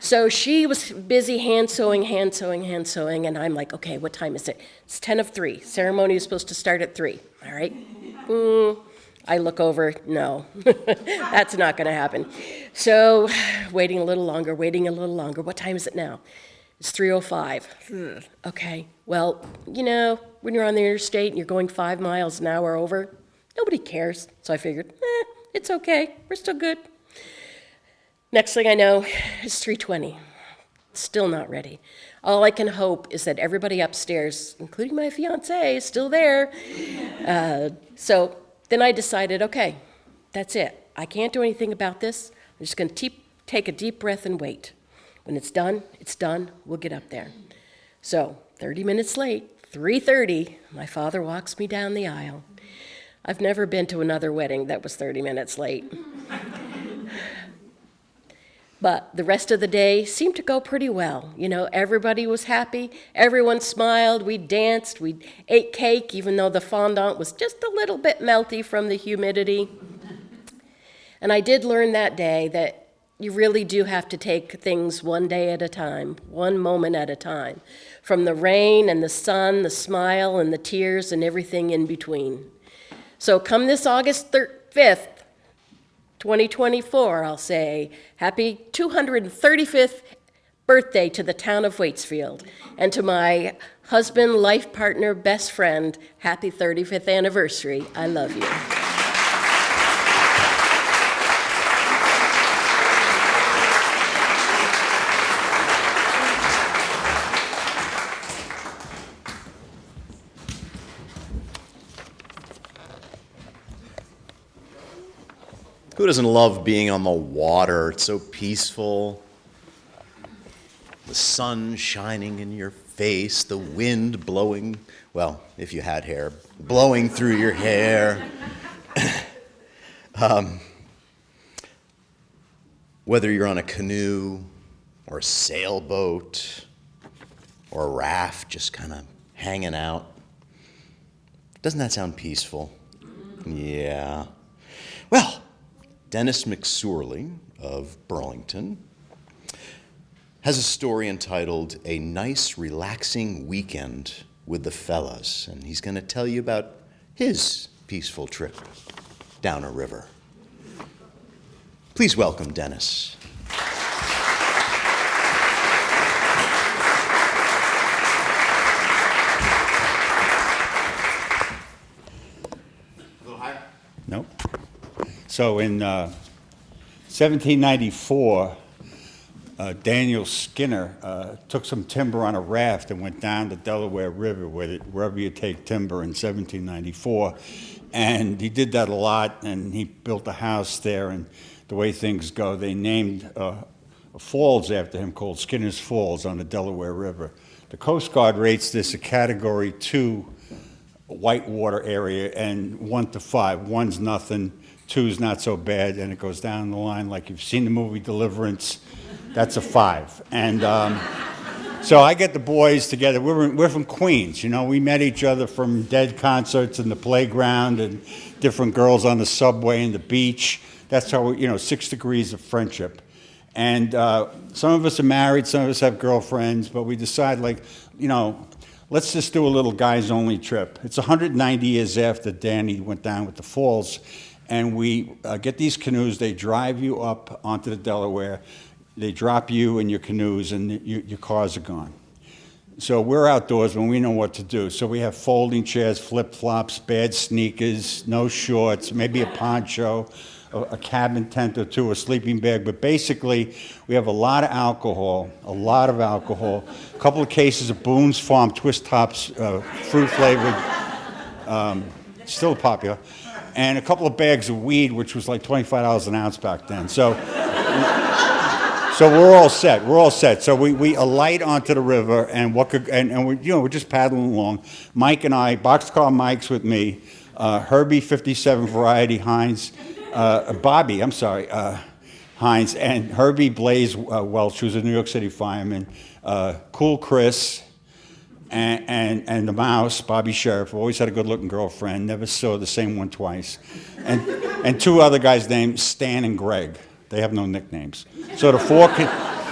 So she was busy hand sewing, and I'm like, okay, what time is it? It's 10 of 3. Ceremony is supposed to start at 3. All right. I look over, no, that's not going to happen. So waiting a little longer. What time is it now? It's 3:05. Okay, well, when you're on the interstate and you're going 5 miles an hour over, nobody cares. So I figured, it's okay, we're still good. Next thing I know, it's 3:20. Still not ready. All I can hope is that everybody upstairs, including my fiance, is still there. So then I decided, okay, that's it. I can't do anything about this. I'm just going to take a deep breath and wait. When it's done, we'll get up there. So 30 minutes late, 3:30, my father walks me down the aisle. I've never been to another wedding that was 30 minutes late. But the rest of the day seemed to go pretty well. Everybody was happy. Everyone smiled. We danced. We ate cake, even though the fondant was just a little bit melty from the humidity. And I did learn that day that you really do have to take things one day at a time, one moment at a time, from the rain and the sun, the smile and the tears and everything in between. So come this August 5th, 2024, I'll say, happy 235th birthday to the town of Waitsfield. And to my husband, life partner, best friend, happy 35th anniversary. I love you. Who doesn't love being on the water? It's so peaceful. The sun shining in your face, the wind blowing, well, if you had hair, blowing through your hair. Whether you're on a canoe or a sailboat or a raft just kind of hanging out. Doesn't that sound peaceful? Yeah. Well, Dennis McSorley of Burlington has a story entitled A Nice Relaxing Weekend with the Fellas, and he's going to tell you about his peaceful trip down a river. Please welcome Dennis. Nope. So in 1794, Daniel Skinner took some timber on a raft and went down the Delaware River, wherever you take timber, in 1794. And he did that a lot, and he built a house there. And the way things go, they named a falls after him called Skinner's Falls on the Delaware River. The Coast Guard rates this a Category 2 whitewater area, and 1 to 5. 1's nothing, 2's not so bad, and it goes down the line like you've seen the movie Deliverance. That's a 5. And so I get the boys together. We're from Queens, We met each other from Dead concerts in the playground and different girls on the subway and the beach. That's how 6 degrees of friendship. And some of us are married, some of us have girlfriends, but we decide, let's just do a little guys-only trip. It's 190 years after Danny went down with the falls, and we get these canoes. They drive you up onto the Delaware. They drop you in your canoes, and your cars are gone. So we're outdoors when we know what to do. So we have folding chairs, flip-flops, bad sneakers, no shorts, maybe a poncho, a cabin tent or two, a sleeping bag. But basically, we have a lot of alcohol, a couple of cases of Boone's Farm Twist Tops, fruit-flavored, still popular, and a couple of bags of weed, which was like $25 an ounce back then. So we're all set. So we alight onto the river, and we're just paddling along. Mike and I, boxcar Mike's with me, Herbie 57 Variety Heinz, Heinz, and Herbie Blaze Welch, who's a New York City fireman, Cool Chris, and the mouse, Bobby Sheriff, always had a good-looking girlfriend, never saw the same one twice, and 2 other guys named Stan and Greg. They have no nicknames. So the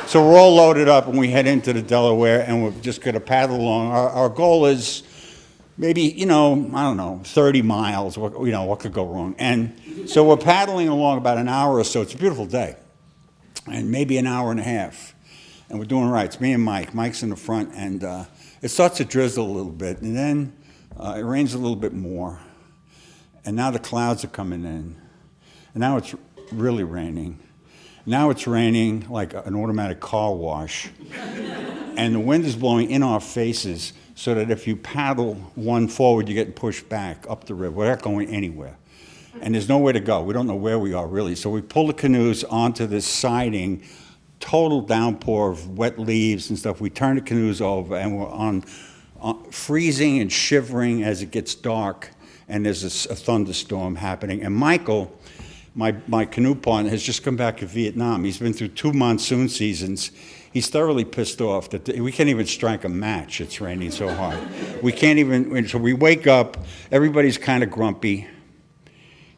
So we're all loaded up, and we head into the Delaware, and we're just going to paddle along. Our goal is maybe, I don't know, 30 miles. What could go wrong? And so we're paddling along about an hour or so. It's a beautiful day, and maybe an hour and a half. And we're doing all right. It's me and Mike. Mike's in the front, and it starts to drizzle a little bit, and then it rains a little bit more. And now the clouds are coming in, and now it's really raining. Now it's raining like an automatic car wash, and the wind is blowing in our faces so that if you paddle one forward, you're getting pushed back up the river. We're not going anywhere, and there's nowhere to go. We don't know where we are really. So we pull the canoes onto this siding, total downpour of wet leaves and stuff. We turn the canoes over, and we're on freezing and shivering as it gets dark, and there's a thunderstorm happening. And Michael, my canoe partner, has just come back to Vietnam. He's been through 2 monsoon seasons. He's thoroughly pissed off that we can't even strike a match. It's raining so hard. We can't even, so we wake up, everybody's kind of grumpy,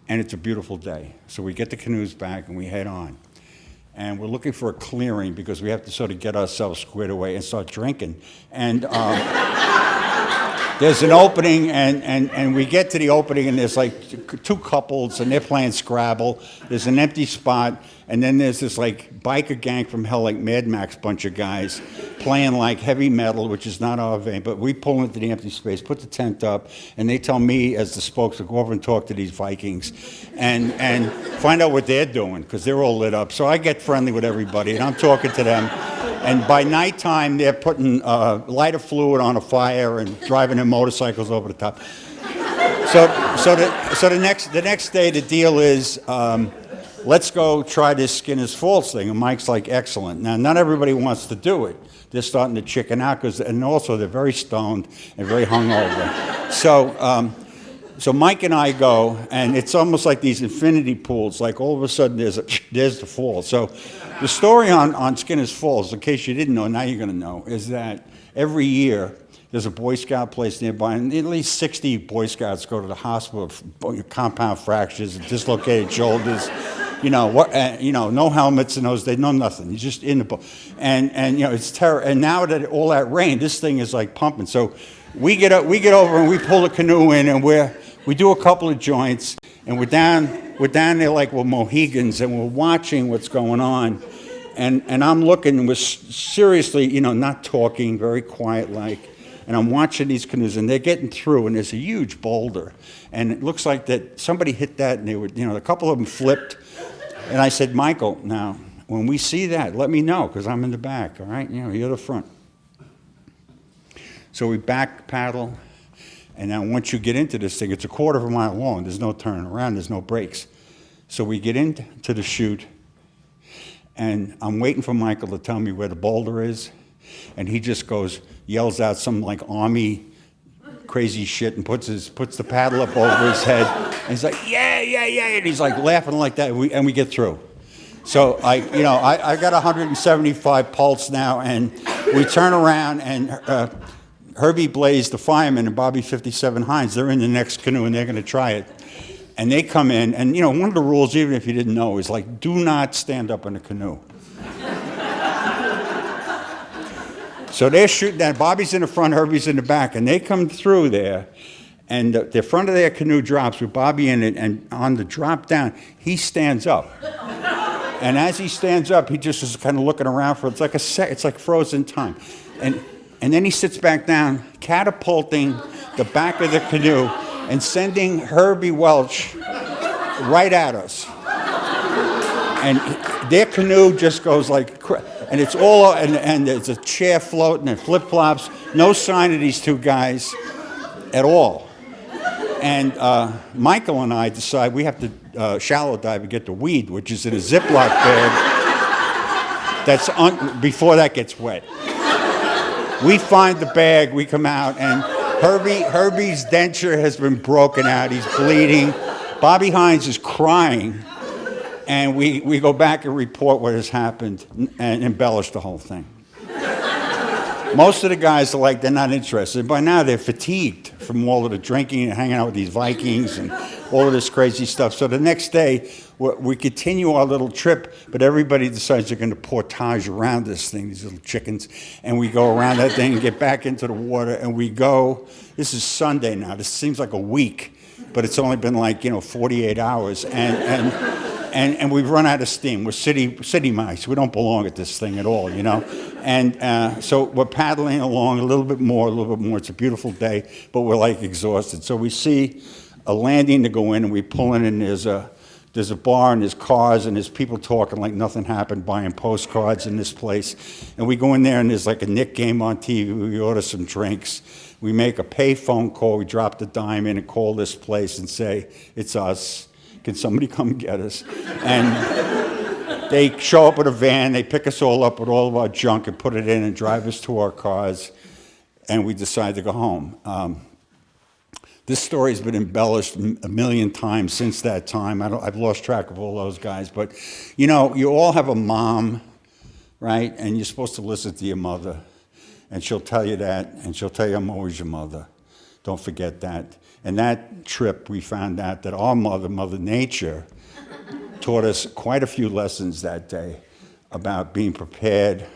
and it's a beautiful day. So we get the canoes back and we head on. And we're looking for a clearing because we have to sort of get ourselves squared away and start drinking. And there's an opening, and we get to the opening, and there's like two couples, and they're playing Scrabble. There's an empty spot, and then there's this like biker gang from hell, like Mad Max bunch of guys playing like heavy metal, which is not our vein. But we pull into the empty space, put the tent up, and they tell me as the spokesman, go over and talk to these Vikings and find out what they're doing, because they're all lit up. So I get friendly with everybody, and I'm talking to them. And by nighttime, they're putting lighter fluid on a fire and driving their motorcycles over the top. So the next day, the deal is, let's go try this Skinner's Falls thing. And Mike's like, excellent. Now, not everybody wants to do it. They're starting to chicken out, and also they're very stoned and very hungover. So Mike and I go, and it's almost like these infinity pools. Like all of a sudden, there's the fall. So the story on Skinner's Falls, in case you didn't know, now you're going to know, is that every year there's a Boy Scout place nearby, and at least 60 Boy Scouts go to the hospital with compound fractures and dislocated shoulders. No helmets and those. They know nothing. You're just in the boat, and it's terrible. And now that all that rain, this thing is like pumping. So we get over and we pull the canoe in, and we do a couple of joints, and we're down there like we're Mohegans, and we're watching what's going on, and I'm looking, and we're seriously, not talking, very quiet like, and I'm watching these canoes, and they're getting through, and there's a huge boulder, and it looks like that somebody hit that, and they were, a couple of them flipped, and I said, Michael, now, when we see that, let me know, because I'm in the back, all right? You're the front. So we back paddle. And now once you get into this thing, it's a quarter of a mile long. There's no turning around. There's no brakes. So we get into the chute, and I'm waiting for Michael to tell me where the boulder is. And he just yells out some like army crazy shit and puts the paddle up over his head. And he's like, yeah. And he's like laughing like that, and we get through. So I got 175 pulse now, and we turn around, and Herbie Blaze, the fireman, and Bobby 57 Hines, they're in the next canoe, and they're going to try it. And they come in, and one of the rules, even if you didn't know, is like, do not stand up in a canoe. So they're shooting that. Bobby's in the front, Herbie's in the back, and they come through there, and the front of their canoe drops with Bobby in it, and on the drop down, he stands up. And as he stands up, he just is kind of looking around for, it's like frozen time. And then he sits back down, catapulting the back of the canoe and sending Herbie Welch right at us. And their canoe just goes like, and it's all, and there's a chair floating and flip-flops, no sign of these two guys at all. And Michael and I decide we have to shallow dive and get the weed, which is in a Ziploc bag before that gets wet. We find the bag, we come out, and Herbie's denture has been broken out. He's bleeding. Bobby Hines is crying. And we go back and report what has happened and embellish the whole thing. Most of the guys are like, they're not interested. By now, they're fatigued from all of the drinking and hanging out with these Vikings and all of this crazy stuff. So the next day, we continue our little trip, but everybody decides they're going to portage around this thing, these little chickens, and we go around that thing and get back into the water, and we go. This is Sunday now. This seems like a week, but it's only been like, 48 hours, and we've run out of steam. We're city mice. We don't belong at this thing at all, And so we're paddling along a little bit more. It's a beautiful day, but we're like exhausted. So we see a landing to go in, and we pull in, and there's a bar, and there's cars, and there's people talking like nothing happened, buying postcards in this place. And we go in there, and there's like a Knick game on TV. We order some drinks. We make a pay phone call. We drop the dime in and call this place and say, it's us. Can somebody come get us? And they show up with a van. They pick us all up with all of our junk and put it in and drive us to our cars. And we decide to go home. This story's been embellished a million times since that time. I've lost track of all those guys. But, you all have a mom, right? And you're supposed to listen to your mother. And she'll tell you that. And she'll tell you, I'm always your mother. Don't forget that. And that trip, we found out that our mother, Mother Nature, taught us quite a few lessons that day about being prepared,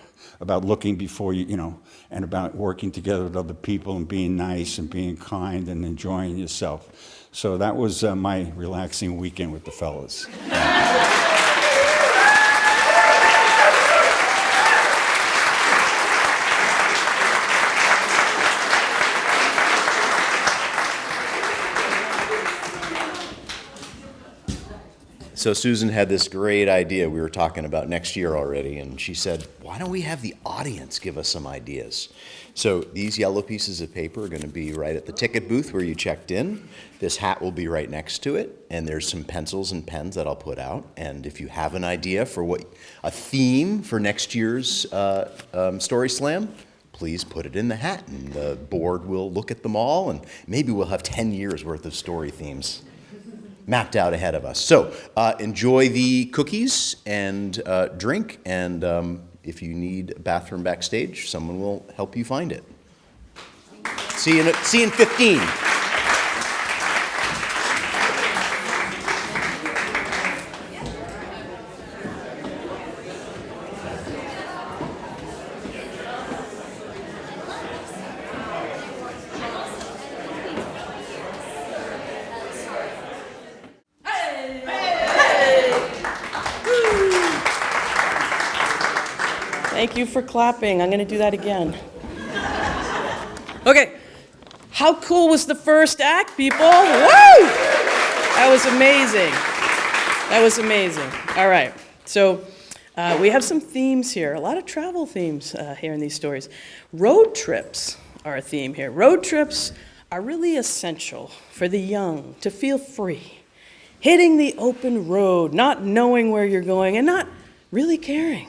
about looking before you, and about working together with other people and being nice and being kind and enjoying yourself. So that was my relaxing weekend with the fellas. So Susan had this great idea. We were talking about next year already, and she said, why don't we have the audience give us some ideas? So these yellow pieces of paper are going to be right at the ticket booth where you checked in. This hat will be right next to it, and there's some pencils and pens that I'll put out. And if you have an idea for a theme for next year's Story Slam, please put it in the hat, and the board will look at them all, and maybe we'll have 10 years worth of story themes mapped out ahead of us. So enjoy the cookies and drink, and if you need a bathroom backstage, someone will help you find it. See you in 15. Thank you for clapping. I'm going to do that again. Okay. How cool was the first act, people? Woo! That was amazing. That was amazing. All right. So we have some themes here, a lot of travel themes here in these stories. Road trips are a theme here. Road trips are really essential for the young to feel free. Hitting the open road, not knowing where you're going, and not really caring.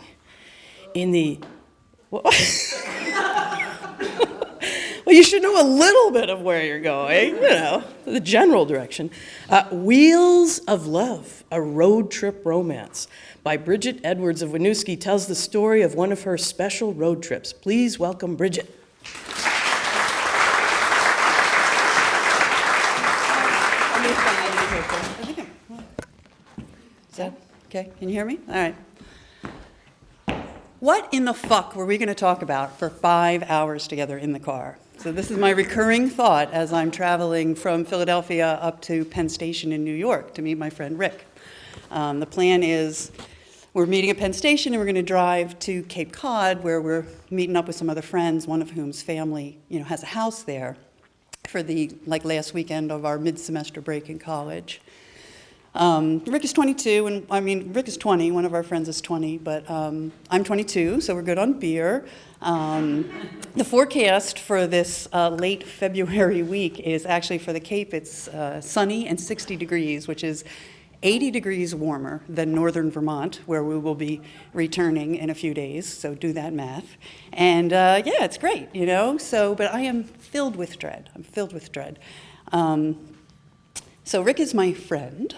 Well, you should know a little bit of where you're going, the general direction. Wheels of Love, a road trip romance by Bridget Edwards of Winooski tells the story of one of her special road trips. Please welcome Bridget. Is that okay? Can you hear me? All right. What in the fuck were we going to talk about for 5 hours together in the car? So this is my recurring thought as I'm traveling from Philadelphia up to Penn Station in New York to meet my friend Rick. The plan is we're meeting at Penn Station and we're going to drive to Cape Cod where we're meeting up with some other friends, one of whom's family, has a house there for the last weekend of our mid-semester break in college. Rick is 22, Rick is 20, one of our friends is 20, but I'm 22, so we're good on beer. The forecast for this late February week is actually for the Cape, it's sunny and 60 degrees, which is 80 degrees warmer than northern Vermont, where we will be returning in a few days, so do that math. And it's great, but I am filled with dread. So Rick is my friend.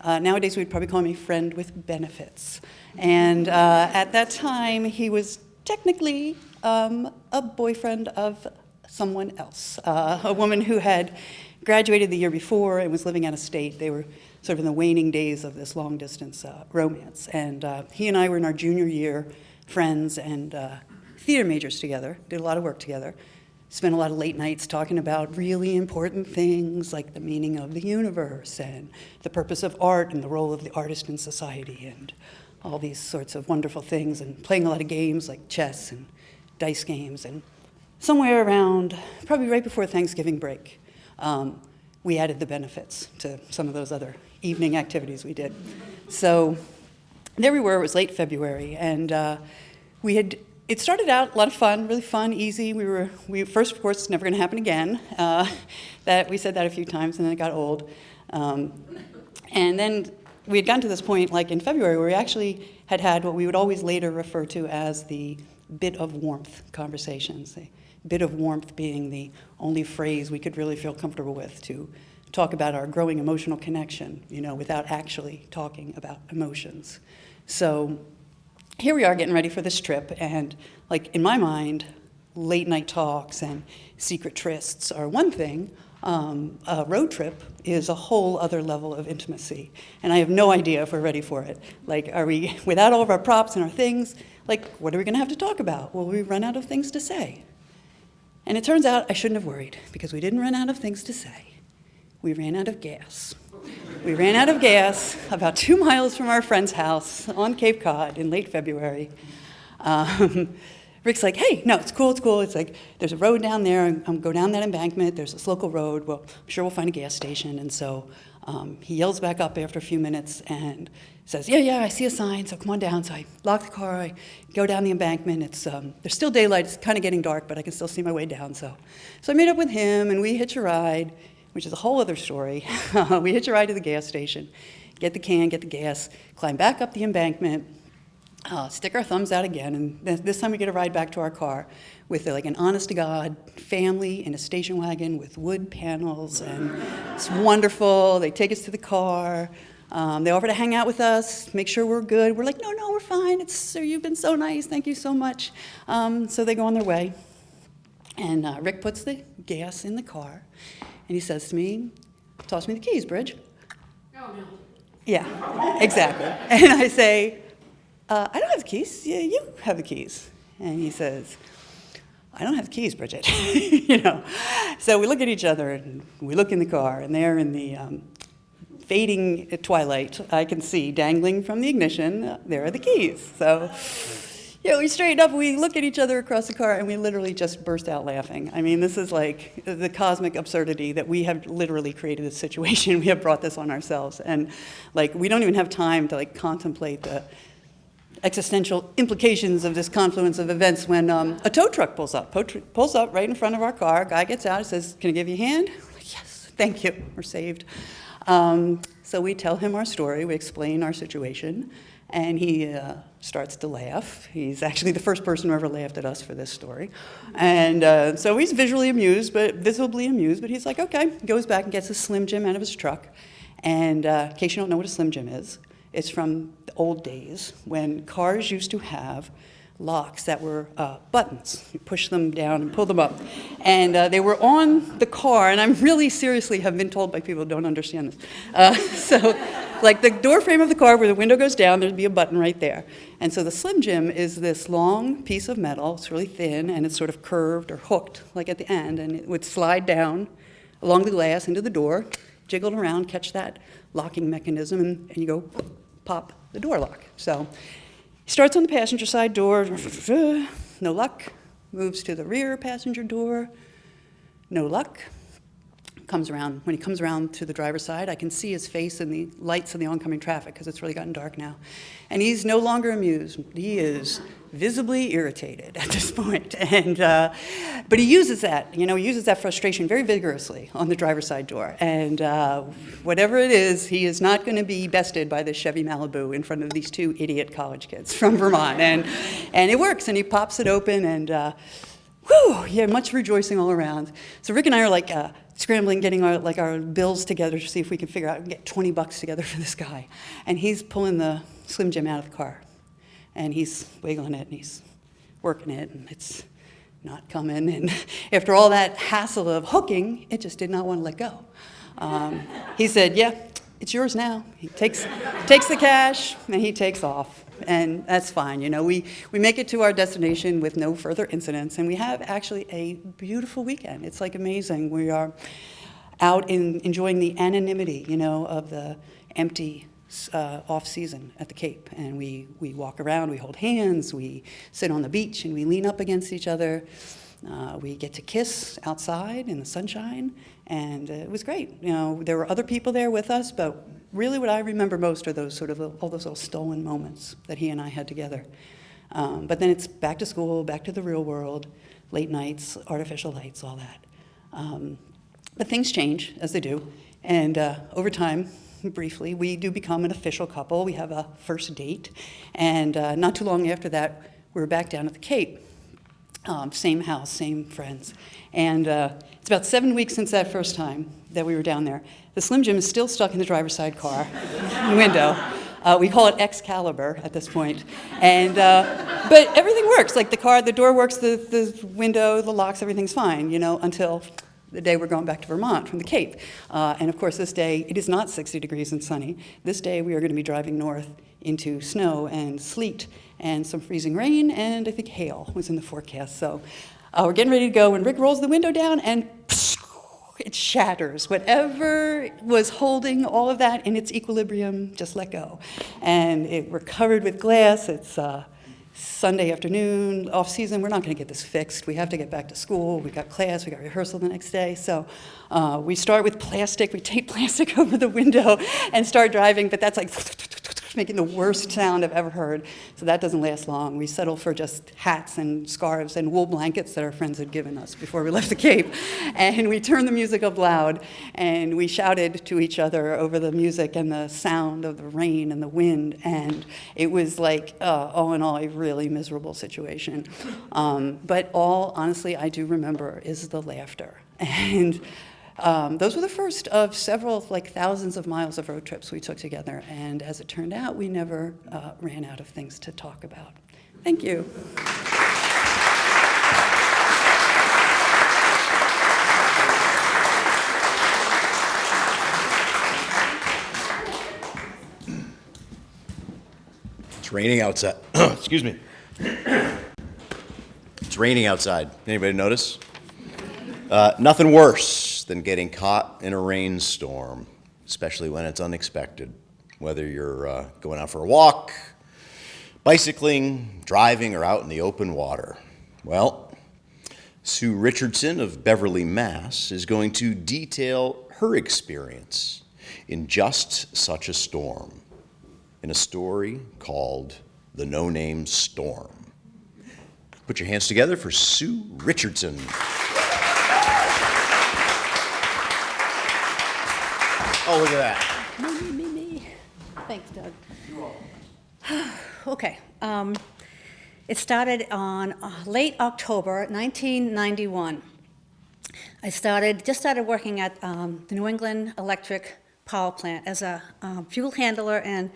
Nowadays, we'd probably call him a friend with benefits. And at that time, he was technically a a boyfriend of someone else, a woman who had graduated the year before and was living out of state. They were sort of in the waning days of this long-distance romance. And he and I were in our junior year, friends and theater majors together, did a lot of work together, spent a lot of late nights talking about really important things like the meaning of the universe and the purpose of art and the role of the artist in society and all these sorts of wonderful things, and playing a lot of games like chess and dice games. And somewhere around, probably right before Thanksgiving break, we added the benefits to some of those other evening activities we did. So there we were, it was late February, and it started out a lot of fun, really fun, easy. We first, of course, it's never gonna happen again. We said that a few times, and then it got old. And then we had gotten to this point, like in February, where we actually had what we would always later refer to as the bit of warmth conversations. The bit of warmth being the only phrase we could really feel comfortable with to talk about our growing emotional connection, without actually talking about emotions. So here we are getting ready for this trip, and like in my mind, late night talks and secret trysts are one thing. A road trip is a whole other level of intimacy, and I have no idea if we're ready for it. Like, are we, without all of our props and our things, like, what are we gonna have to talk about? Will we run out of things to say? And it turns out I shouldn't have worried, because we didn't run out of things to say. We ran out of gas. We ran out of gas about 2 miles from our friend's house on Cape Cod in late February. Rick's like, hey, no, it's cool, it's cool. It's like, there's a road down there, and go down that embankment, there's this local road, well, I'm sure we'll find a gas station. And so he yells back up after a few minutes and says, yeah, I see a sign, so come on down. So I lock the car, I go down the embankment. It's there's still daylight, it's kind of getting dark, but I can still see my way down. So I meet up with him, and we hitch a ride, which is a whole other story. We hitch a ride to the gas station, get the can, get the gas, climb back up the embankment, stick our thumbs out again, and this time we get a ride back to our car with like an honest-to-God family in a station wagon with wood panels, and it's wonderful. They take us to the car. They offer to hang out with us, make sure we're good. We're like, no, we're fine. You've been so nice. Thank you so much. So they go on their way, and Rick puts the gas in the car, and he says to me, toss me the keys, Bridge. Oh, no. Yeah, exactly. And I say, I don't have the keys. Yeah, you have the keys. And he says, I don't have the keys, Bridget. So we look at each other, and we look in the car, and there in the fading twilight, I can see dangling from the ignition, there are the keys. So we straighten up, we look at each other across the car, and we literally just burst out laughing. I mean, this is like the cosmic absurdity that we have literally created this situation. We have brought this on ourselves. And like, we don't even have time to like contemplate the existential implications of this confluence of events when a tow truck pulls up. Pulls up right in front of our car. Guy gets out and says, can I give you a hand? We're like, yes, thank you, we're saved. So we tell him our story, we explain our situation, and he starts to laugh. He's actually the first person who ever laughed at us for this story. And so he's visibly amused, but he's like, okay. Goes back and gets a Slim Jim out of his truck. And in case you don't know what a Slim Jim is, it's from the old days when cars used to have locks that were buttons. You push them down and pull them up. And they were on the car, and I really seriously have been told by people who don't understand this. So like the door frame of the car where the window goes down, there'd be a button right there. And so the Slim Jim is this long piece of metal. It's really thin, and it's sort of curved or hooked like at the end, and it would slide down along the glass into the door, jiggle it around, catch that locking mechanism, and you go pop the door lock. So he starts on the passenger side door, no luck. Moves to the rear passenger door, no luck. Comes around. When he comes around to the driver's side, I can see his face in the lights of the oncoming traffic because it's really gotten dark now. And he's no longer amused. He is visibly irritated at this point. And, but he uses that frustration very vigorously on the driver's side door. And whatever it is, he is not going to be bested by this Chevy Malibu in front of these two idiot college kids from Vermont. And it works, and he pops it open, and much rejoicing all around. So Rick and I are like scrambling, getting our bills together to see if we can figure out and get $20 together for this guy. And he's pulling the Slim Jim out of the car. And he's wiggling it, and he's working it, and it's not coming. And after all that hassle of hooking, it just did not want to let go. He said, yeah, it's yours now. He takes the cash and he takes off. And that's fine. You know, we make it to our destination with no further incidents, and we have actually a beautiful weekend. It's like amazing. We are out enjoying the anonymity, you know, of the empty off season at the Cape. And we walk around, we hold hands, we sit on the beach and we lean up against each other. We get to kiss outside in the sunshine, and it was great. You know, there were other people there with us, but really what I remember most are those sort of all those little stolen moments that he and I had together. But then it's back to school, back to the real world, late nights, artificial lights, all that. But things change, as they do, and over time, briefly, we do become an official couple. We have a first date, and not too long after that, we were back down at the Cape. Same house, same friends. And it's about 7 weeks since that first time that we were down there. The Slim Jim is still stuck in the driver's side car window. We call it Excalibur at this point. And, but everything works. Like the door works, the window, the locks, everything's fine, you know, until the day we're going back to Vermont from the Cape. And of course, this day, it is not 60 degrees and sunny. This day, we are going to be driving north into snow and sleet and some freezing rain, and I think hail was in the forecast. So we're getting ready to go when Rick rolls the window down, and it shatters. Whatever was holding all of that in its equilibrium just let go. And we're covered with glass. It's Sunday afternoon, off season. We're not going to get this fixed. We have to get back to school. We got class. We got rehearsal the next day. So we start with plastic. We tape plastic over the window and start driving, but that's like making the worst sound I've ever heard. So that doesn't last long. We settle for just hats and scarves and wool blankets that our friends had given us before we left the Cape. And we turned the music up loud, and we shouted to each other over the music and the sound of the rain and the wind. And it was like, all in all, a really miserable situation. But all, honestly, I do remember is the laughter. And those were the first of several, like thousands of miles of road trips we took together. And as it turned out, we never ran out of things to talk about. Thank you. It's raining outside. Excuse me. It's raining outside. Anybody notice? Nothing worse than getting caught in a rainstorm, especially when it's unexpected. Whether you're going out for a walk, bicycling, driving, or out in the open water. Well, Sue Richardson of Beverly, Mass. is going to detail her experience in just such a storm, in a story called The No Name Storm. Put your hands together for Sue Richardson. Oh, look at that. Me. Thanks, Doug. Okay. It started on late October 1991. I just started working at the New England Electric Power Plant as a fuel handler and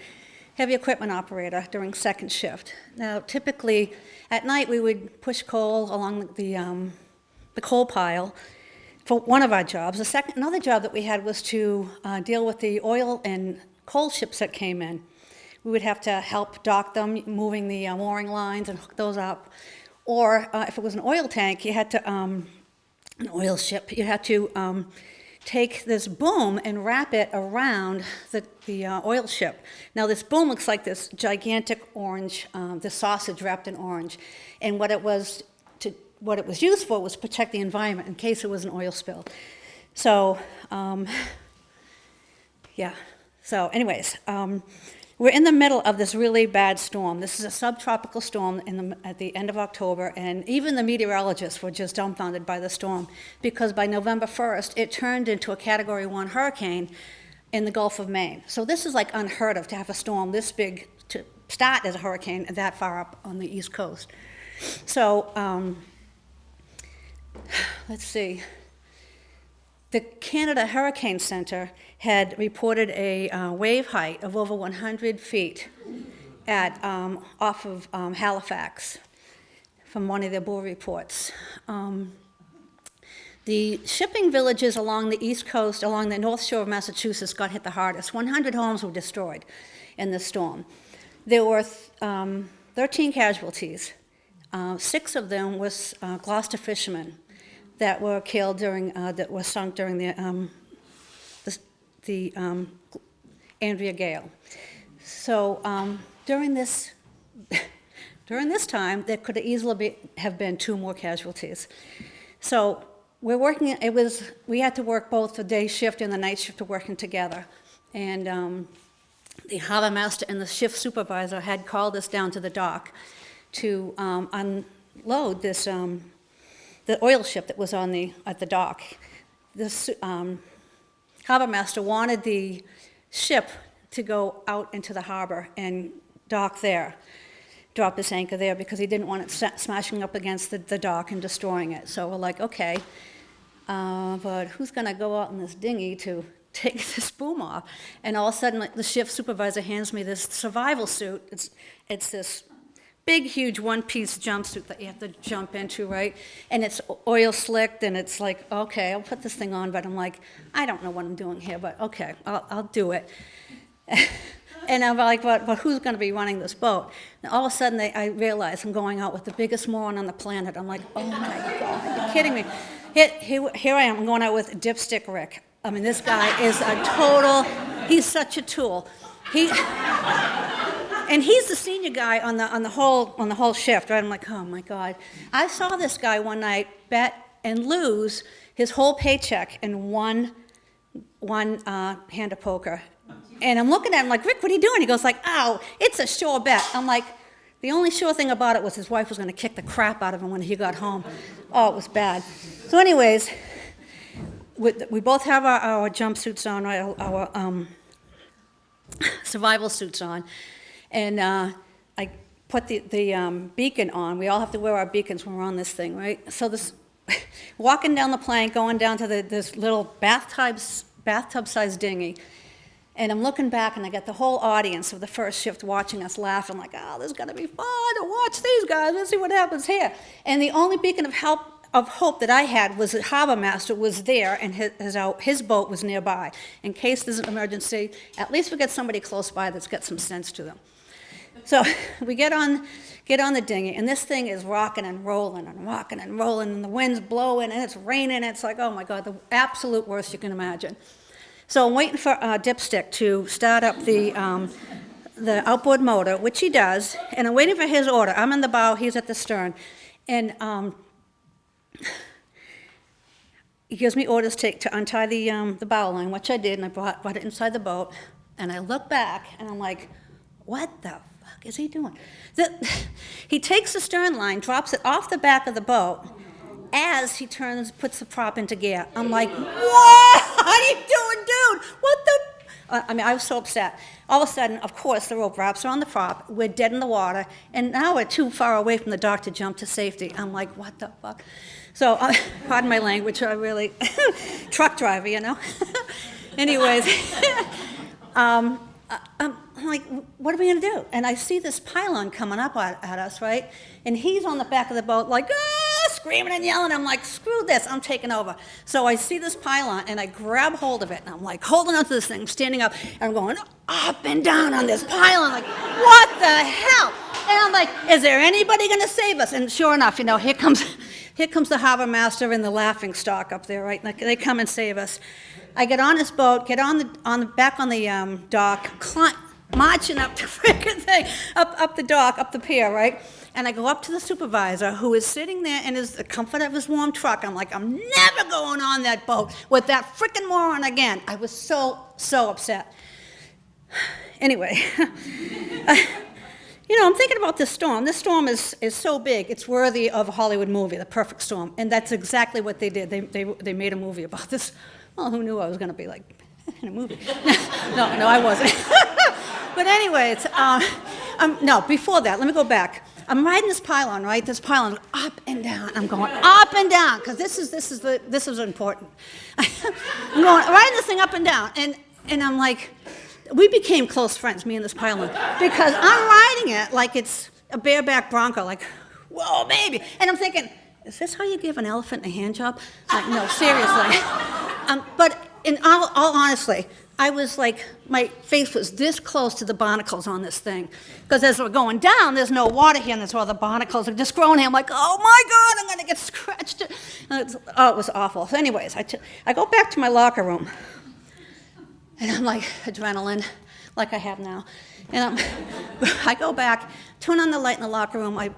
heavy equipment operator during second shift. Now, typically, at night, we would push coal along the coal pile for one of our jobs. Another job that we had was to deal with the oil and coal ships that came in. We would have to help dock them, moving the mooring lines and hook those up. Or if it was an oil tank, you had to, an oil ship, you had to take this boom and wrap it around the oil ship. Now this boom looks like this gigantic orange, this sausage wrapped in orange. And what it was used for was protect the environment in case there was an oil spill. So, yeah. So anyways, we're in the middle of this really bad storm. This is a subtropical storm at the end of October, and even the meteorologists were just dumbfounded by the storm because by November 1st, it turned into a Category 1 hurricane in the Gulf of Maine. So this is like unheard of to have a storm this big to start as a hurricane that far up on the East Coast. So, let's see. The Canada Hurricane Center had reported a wave height of over 100 feet off of Halifax from one of their bull reports. The shipping villages along the East Coast, along the North Shore of Massachusetts, got hit the hardest. 100 homes were destroyed in the storm. There were 13 casualties. 6 of them was Gloucester fishermen that were killed that were sunk during the Andrea Gale. So during this time, there could easily have been 2 more casualties. So we're working. We had to work both the day shift and the night shift working together, and the harbor master and the shift supervisor had called us down to the dock to unload this the oil ship that was at the dock. This harbor master wanted the ship to go out into the harbor and dock there, drop his anchor there, because he didn't want it smashing up against the dock and destroying it. So we're like, okay, but who's going to go out in this dinghy to take this boom off? And all of a sudden, the shift supervisor hands me this survival suit. It's this big, huge one-piece jumpsuit that you have to jump into, right? And it's oil slicked, and it's like, okay, I'll put this thing on, but I'm like, I don't know what I'm doing here, but okay, I'll do it. And I'm like, but who's going to be running this boat? And all of a sudden, I realize I'm going out with the biggest moron on the planet. I'm like, oh my God, you're kidding me. Here I am, I'm going out with Dipstick Rick. I mean, this guy is he's such a tool. And he's the senior guy on the whole shift, right? I'm like, oh my God. I saw this guy one night bet and lose his whole paycheck in one hand of poker. And I'm looking at him like, Rick, what are you doing? He goes like, oh, it's a sure bet. I'm like, the only sure thing about it was his wife was going to kick the crap out of him when he got home. Oh, it was bad. So anyways, we both have our jumpsuits on, right? Our survival suits on. And I put the beacon on. We all have to wear our beacons when we're on this thing, right? So this, walking down the plank, going down to this little bathtub-sized dinghy, and I'm looking back, and I got the whole audience of the first shift watching us laugh. I'm like, oh, this is going to be fun to watch these guys. Let's see what happens here. And the only beacon of hope that I had was the harbor master was there, and his boat was nearby. In case there's an emergency, at least we get somebody close by that's got some sense to them. So we get on the dinghy, and this thing is rocking and rolling and rocking and rolling, and the wind's blowing, and it's raining. It's like, oh my God, the absolute worst you can imagine. So I'm waiting for Dipstick to start up the outboard motor, which he does, and I'm waiting for his order. I'm in the bow, he's at the stern, and he gives me orders to untie the bow line, which I did, and I brought it inside the boat, and I look back, and I'm like, what the fuck is he doing? He takes the stern line, drops it off the back of the boat, as he puts the prop into gear. I'm like, what are you doing, dude? What the? I mean, I was so upset. All of a sudden, of course, the rope wraps around the prop. We're dead in the water, and now we're too far away from the dock to jump to safety. I'm like, what the fuck? So, pardon my language, I really, truck driver, you know? Anyways, I'm like, what are we gonna do? And I see this pylon coming up at us, right? And he's on the back of the boat like, screaming and yelling. I'm like, screw this, I'm taking over. So I see this pylon, and I grab hold of it, and I'm like holding onto this thing, standing up, and I'm going up and down on this pylon, like, what the hell? And I'm like, is there anybody gonna save us? And sure enough, you know, here comes the harbor master and the laughing stock up there, right? They come and save us. I get on this boat, get back on the dock, marching up the freaking thing, up the dock, up the pier, right? And I go up to the supervisor, who is sitting there in the comfort of his warm truck. I'm like, I'm never going on that boat with that freaking moron again. I was so upset. Anyway, you know, I'm thinking about this storm. This storm is so big, it's worthy of a Hollywood movie, The Perfect Storm. And that's exactly what they did. They made a movie about this. Well, who knew I was going to be like in a movie? No, I wasn't. But anyways, no, before that, let me go back. I'm riding this pylon, right? This pylon up and down. I'm going up and down, because this is important. I'm going riding this thing up and down, and I'm like, we became close friends, me and this pylon, because I'm riding it like it's a bareback bronco, like, whoa, baby. And I'm thinking, is this how you give an elephant a hand job? Like, no, seriously. But in all honesty, I was like, my face was this close to the barnacles on this thing. Because as we're going down, there's no water here, and there's all the barnacles are just growing here. I'm like, oh my God, I'm going to get scratched. And it was awful. So anyways, I go back to my locker room, and I'm like, adrenaline, like I have now. And I go back, turn on the light in the locker room, I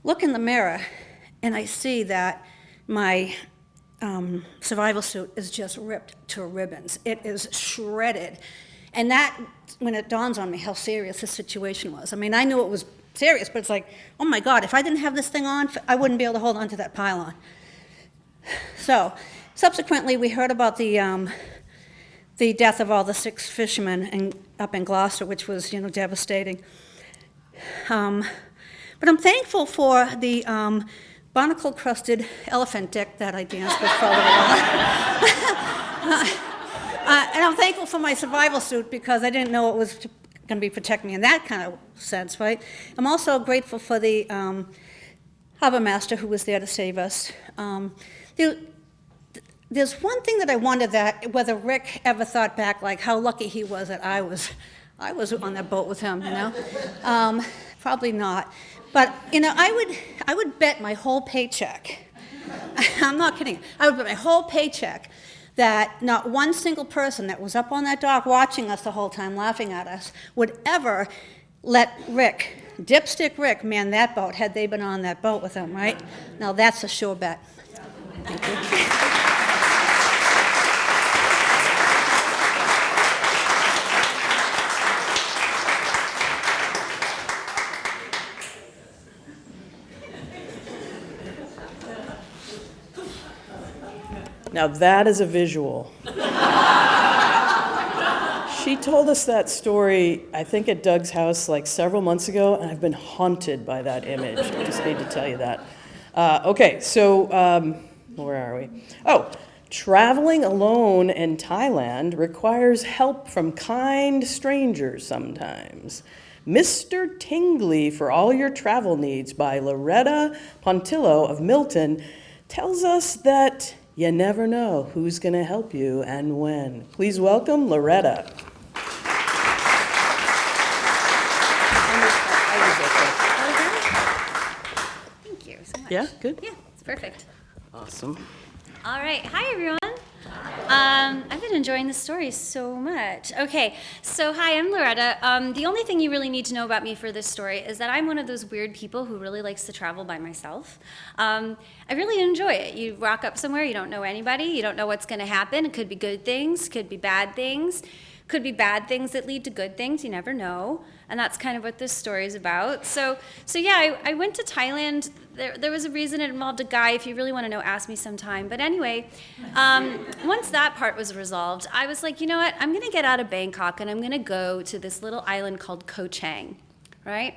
look in the mirror, and I see that my survival suit is just ripped to ribbons. It is shredded. And that, when it dawns on me how serious this situation was. I mean, I knew it was serious, but it's like, oh my God, if I didn't have this thing on, I wouldn't be able to hold onto that pylon. So, subsequently, we heard about the death of all the 6 fishermen up in Gloucester, which was, devastating. But I'm thankful for the barnacle-crusted elephant dick that I danced with for a little while. And I'm thankful for my survival suit because I didn't know it was going to be protect me in that kind of sense, right? I'm also grateful for the harbor master who was there to save us. There's one thing that I wondered whether Rick ever thought back, like how lucky he was that I was on that boat with him, Probably not. But, I would bet my whole paycheck, I'm not kidding, I would bet my whole paycheck that not one single person that was up on that dock watching us the whole time, laughing at us, would ever let Rick, Dipstick Rick, man that boat had they been on that boat with him, right? Now that's a sure bet. Thank you. Now that is a visual. She told us that story, I think at Doug's house like several months ago, and I've been haunted by that image. I just need to tell you that. Okay, so where are we? Oh, traveling alone in Thailand requires help from kind strangers sometimes. Mr. Tingley for All Your Travel Needs by Loretta Pontillo of Milton tells us that you never know who's going to help you and when. Please welcome Loretta. Thank you so much. Yeah, good? Yeah, it's perfect. Awesome. All right. Hi, everyone. I've been enjoying this story so much. Okay, so hi, I'm Loretta. The only thing you really need to know about me for this story is that I'm one of those weird people who really likes to travel by myself. I really enjoy it. You rock up somewhere, you don't know anybody, you don't know what's going to happen. It could be good things, could be bad things, could be bad things that lead to good things, you never know. And that's kind of what this story is about. So yeah, I went to Thailand. There was a reason it involved a guy. If you really want to know, ask me sometime. But anyway, once that part was resolved, I was like, you know what? I'm going to get out of Bangkok and I'm going to go to this little island called Koh Chang, right?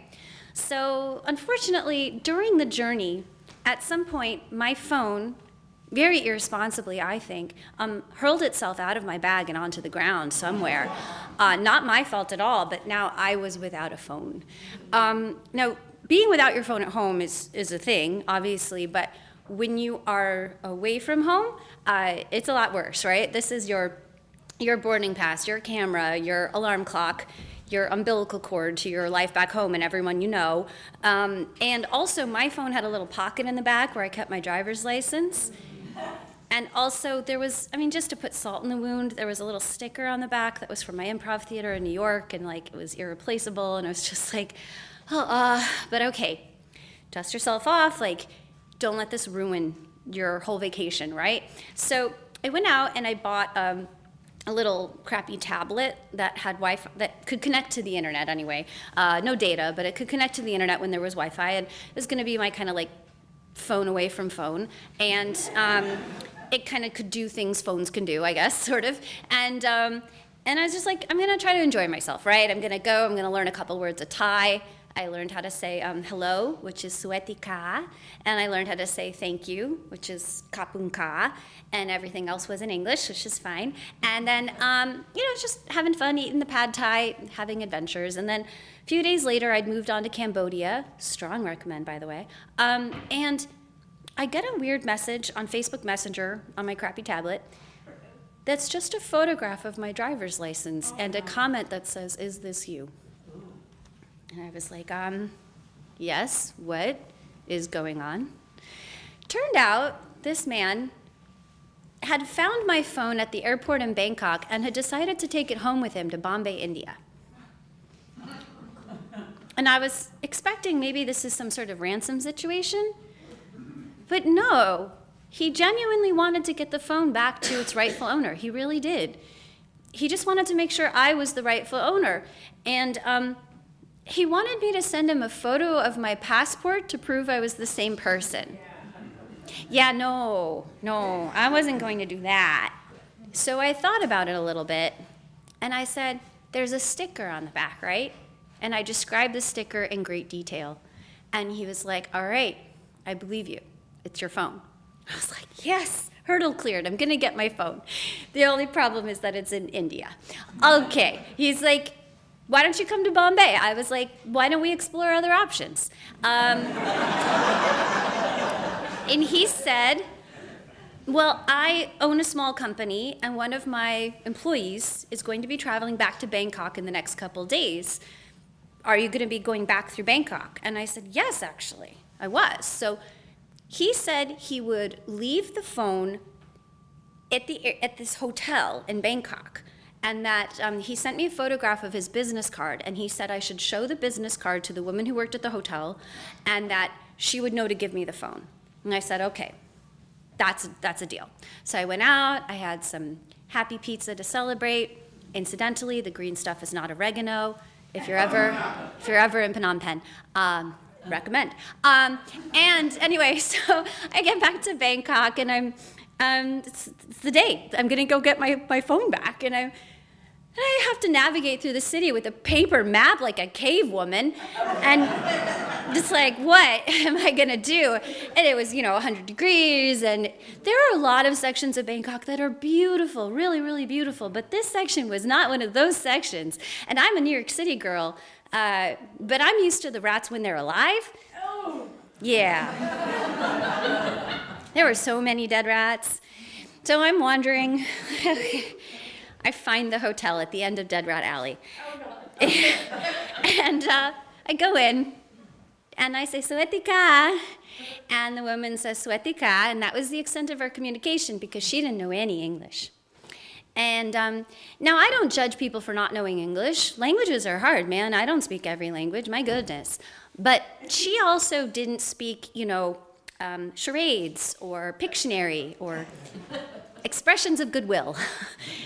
So unfortunately, during the journey, at some point, my phone, very irresponsibly, I think, hurled itself out of my bag and onto the ground somewhere. Not my fault at all, but now I was without a phone. Now, being without your phone at home is a thing, obviously, but when you are away from home, it's a lot worse, right? This is your boarding pass, your camera, your alarm clock, your umbilical cord to your life back home and everyone you know. And also, my phone had a little pocket in the back where I kept my driver's license. And also there was, just to put salt in the wound, there was a little sticker on the back that was from my improv theater in New York, and like it was irreplaceable, and I was just like, but okay, dust yourself off, like don't let this ruin your whole vacation, right? So I went out and I bought a little crappy tablet that had Wi-Fi, that could connect to the internet anyway, no data, but it could connect to the internet when there was Wi-Fi, and it was gonna be my kind of like phone away from phone, and it kind of could do things phones can do, I guess, sort of. And I was just like, I'm gonna try to enjoy myself, right? I'm gonna go, I'm gonna learn a couple words of Thai. I learned how to say hello, which is sueti ka, and I learned how to say thank you, which is kapun ka, and everything else was in English, which is fine. And then, just having fun, eating the pad thai, having adventures. And then a few days later, I'd moved on to Cambodia. Strong recommend, by the way. And I get a weird message on Facebook Messenger on my crappy tablet that's just a photograph of my driver's license and a comment that says, "Is this you?" And I was like, yes, what is going on? Turned out this man had found my phone at the airport in Bangkok and had decided to take it home with him to Bombay, India. And I was expecting maybe this is some sort of ransom situation, but no, he genuinely wanted to get the phone back to its rightful owner. He really did. He just wanted to make sure I was the rightful owner. And he wanted me to send him a photo of my passport to prove I was the same person. Yeah, no, I wasn't going to do that. So I thought about it a little bit, and I said, there's a sticker on the back, right? And I described the sticker in great detail. And he was like, all right, I believe you. It's your phone. I was like, yes, hurdle cleared. I'm going to get my phone. The only problem is that it's in India. Okay. He's like, why don't you come to Bombay? I was like, why don't we explore other options? And he said, well, I own a small company, and one of my employees is going to be traveling back to Bangkok in the next couple days. Are you going to be going back through Bangkok? And I said, yes, actually, I was. So he said he would leave the phone at this hotel in Bangkok, and that he sent me a photograph of his business card, and he said I should show the business card to the woman who worked at the hotel, and that she would know to give me the phone. And I said, okay, that's a deal. So I went out, I had some happy pizza to celebrate. Incidentally, the green stuff is not oregano. If you're ever in Phnom Penh, recommend. And anyway, so I get back to Bangkok, and it's the day. I'm gonna go get my phone back, and I have to navigate through the city with a paper map like a cave woman, and just like, what am I gonna do? And it was, 100 degrees, and there are a lot of sections of Bangkok that are beautiful, really, really beautiful, but this section was not one of those sections. And I'm a New York City girl, but I'm used to the rats when they're alive. Oh. Yeah. There were so many dead rats. So I'm wandering. I find the hotel at the end of Dead Rat Alley. Oh, God. And I go in, and I say, Suetika. And the woman says, Suetika. And that was the extent of our communication because she didn't know any English. And now I don't judge people for not knowing English. Languages are hard, man. I don't speak every language, my goodness. But she also didn't speak, charades or Pictionary or expressions of goodwill.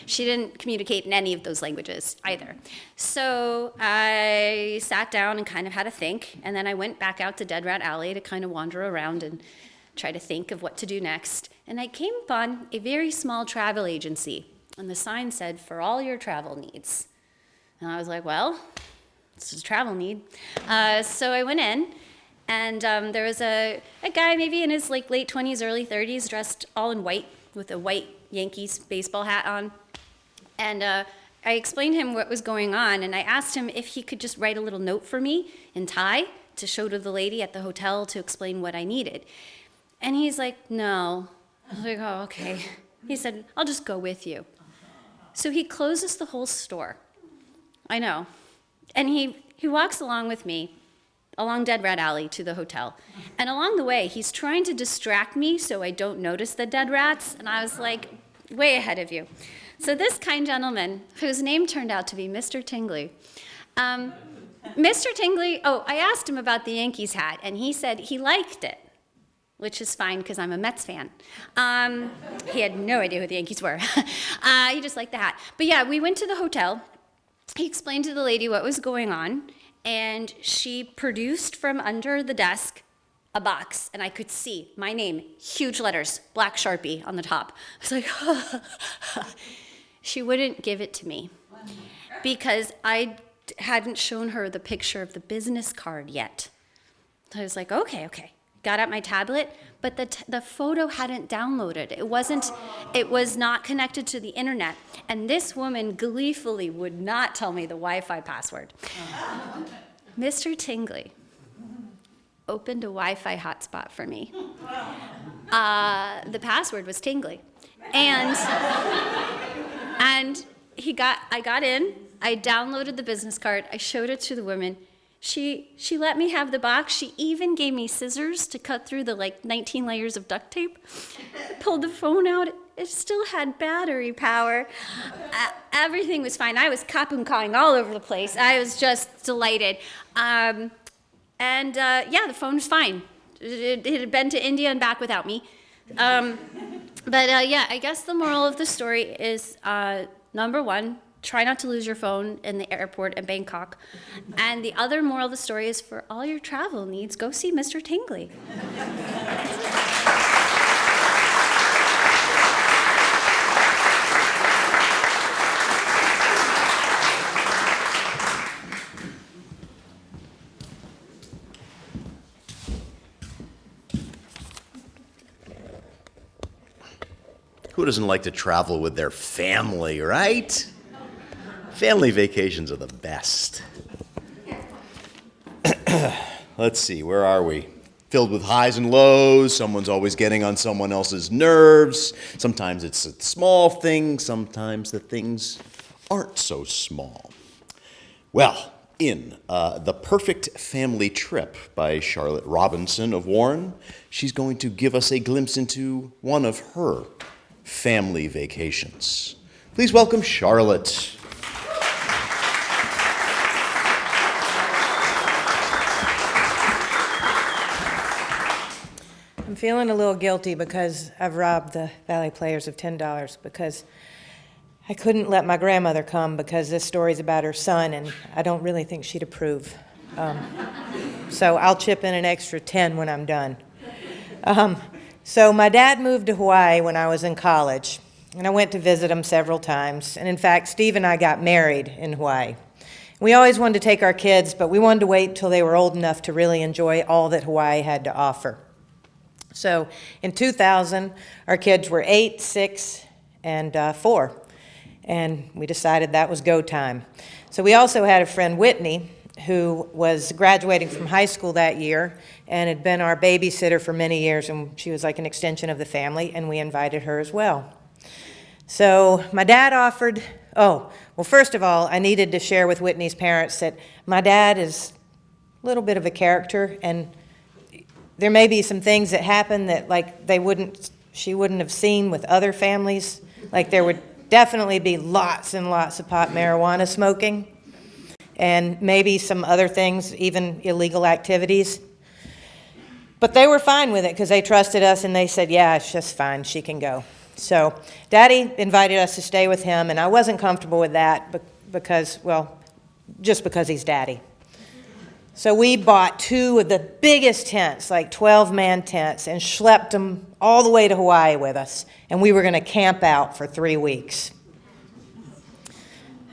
She didn't communicate in any of those languages either. So I sat down and kind of had to think, and then I went back out to Dead Rat Alley to kind of wander around and try to think of what to do next. And I came upon a very small travel agency, and the sign said, for all your travel needs. And I was like, well, this is a travel need. So I went in, and there was a guy maybe in his late 20s, early 30s, dressed all in white with a white Yankees baseball hat on. And I explained to him what was going on, and I asked him if he could just write a little note for me in Thai to show to the lady at the hotel to explain what I needed. And he's like, no. I was like, oh, okay. He said, I'll just go with you. So he closes the whole store. I know. And he walks along with me along Dead Rat Alley to the hotel. And along the way, he's trying to distract me so I don't notice the dead rats. And I was like, way ahead of you. So this kind gentleman, whose name turned out to be Mr. Tingley, Mr. Tingley, I asked him about the Yankees hat, and he said he liked it, which is fine because I'm a Mets fan. He had no idea who the Yankees were. He just liked the hat. But yeah, we went to the hotel. He explained to the lady what was going on, and she produced from under the desk a box, and I could see my name, huge letters, black Sharpie on the top. I was like, She wouldn't give it to me because I hadn't shown her the picture of the business card yet. I was like, okay. Got out my tablet, but the photo hadn't downloaded. It was not connected to the internet. And this woman gleefully would not tell me the Wi-Fi password. Mr. Tingley opened a Wi-Fi hotspot for me. The password was Tingley. And I got in, I downloaded the business card, I showed it to the woman. She let me have the box. She even gave me scissors to cut through the 19 layers of duct tape. I pulled the phone out. It still had battery power. Everything was fine. I was kapun-kawing all over the place. I was just delighted. The phone was fine. It had been to India and back without me. I guess the moral of the story is, number one, try not to lose your phone in the airport in Bangkok. And the other moral of the story is, for all your travel needs, go see Mr. Tingley. Who doesn't like to travel with their family, right? Family vacations are the best. Let's see, where are we? Filled with highs and lows. Someone's always getting on someone else's nerves. Sometimes it's a small thing. Sometimes the things aren't so small. Well, in The Perfect Family Trip by Charlotte Robinson of Warren, she's going to give us a glimpse into one of her family vacations. Please welcome Charlotte. I'm feeling a little guilty because I've robbed the Valley Players of $10 because I couldn't let my grandmother come because this story's about her son and I don't really think she'd approve. So I'll chip in an extra 10 when I'm done. So my dad moved to Hawaii when I was in college, and I went to visit him several times. And in fact, Steve and I got married in Hawaii. We always wanted to take our kids, but we wanted to wait until they were old enough to really enjoy all that Hawaii had to offer. So in 2000, our kids were 8, 6, and 4. And we decided that was go time. So we also had a friend, Whitney, who was graduating from high school that year and had been our babysitter for many years, and she was like an extension of the family, and we invited her as well. So my dad offered, first of all, I needed to share with Whitney's parents that my dad is a little bit of a character, and there may be some things that happen that she wouldn't have seen with other families. Like there would definitely be lots and lots of pot marijuana smoking, and maybe some other things, even illegal activities. But they were fine with it because they trusted us and they said, yeah, it's just fine, she can go. So Daddy invited us to stay with him, and I wasn't comfortable with that just because he's Daddy. So we bought 2 of the biggest tents, like 12-man tents, and schlepped them all the way to Hawaii with us. And we were going to camp out for 3 weeks.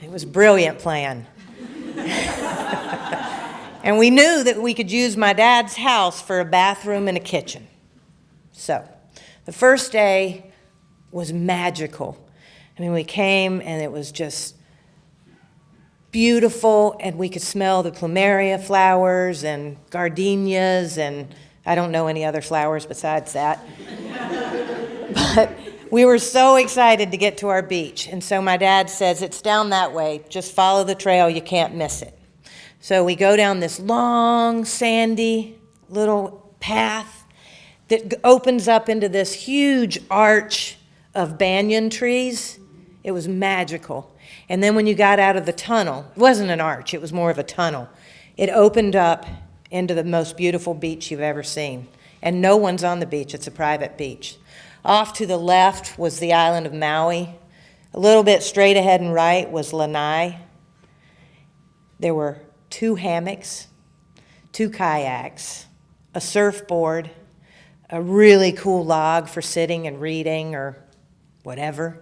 It was a brilliant plan. And we knew that we could use my dad's house for a bathroom and a kitchen. So the first day was magical. I mean, we came and it was just beautiful, and we could smell the plumeria flowers and gardenias, and I don't know any other flowers besides that. But we were so excited to get to our beach, and so my dad says, it's down that way, just follow the trail, you can't miss it. So we go down this long, sandy little path that opens up into this huge arch of banyan trees. It was magical. And then when you got out of the tunnel, it wasn't an arch, it was more of a tunnel. It opened up into the most beautiful beach you've ever seen. And no one's on the beach, it's a private beach. Off to the left was the island of Maui. A little bit straight ahead and right was Lanai. There were 2 hammocks, 2 kayaks, a surfboard, a really cool log for sitting and reading or whatever.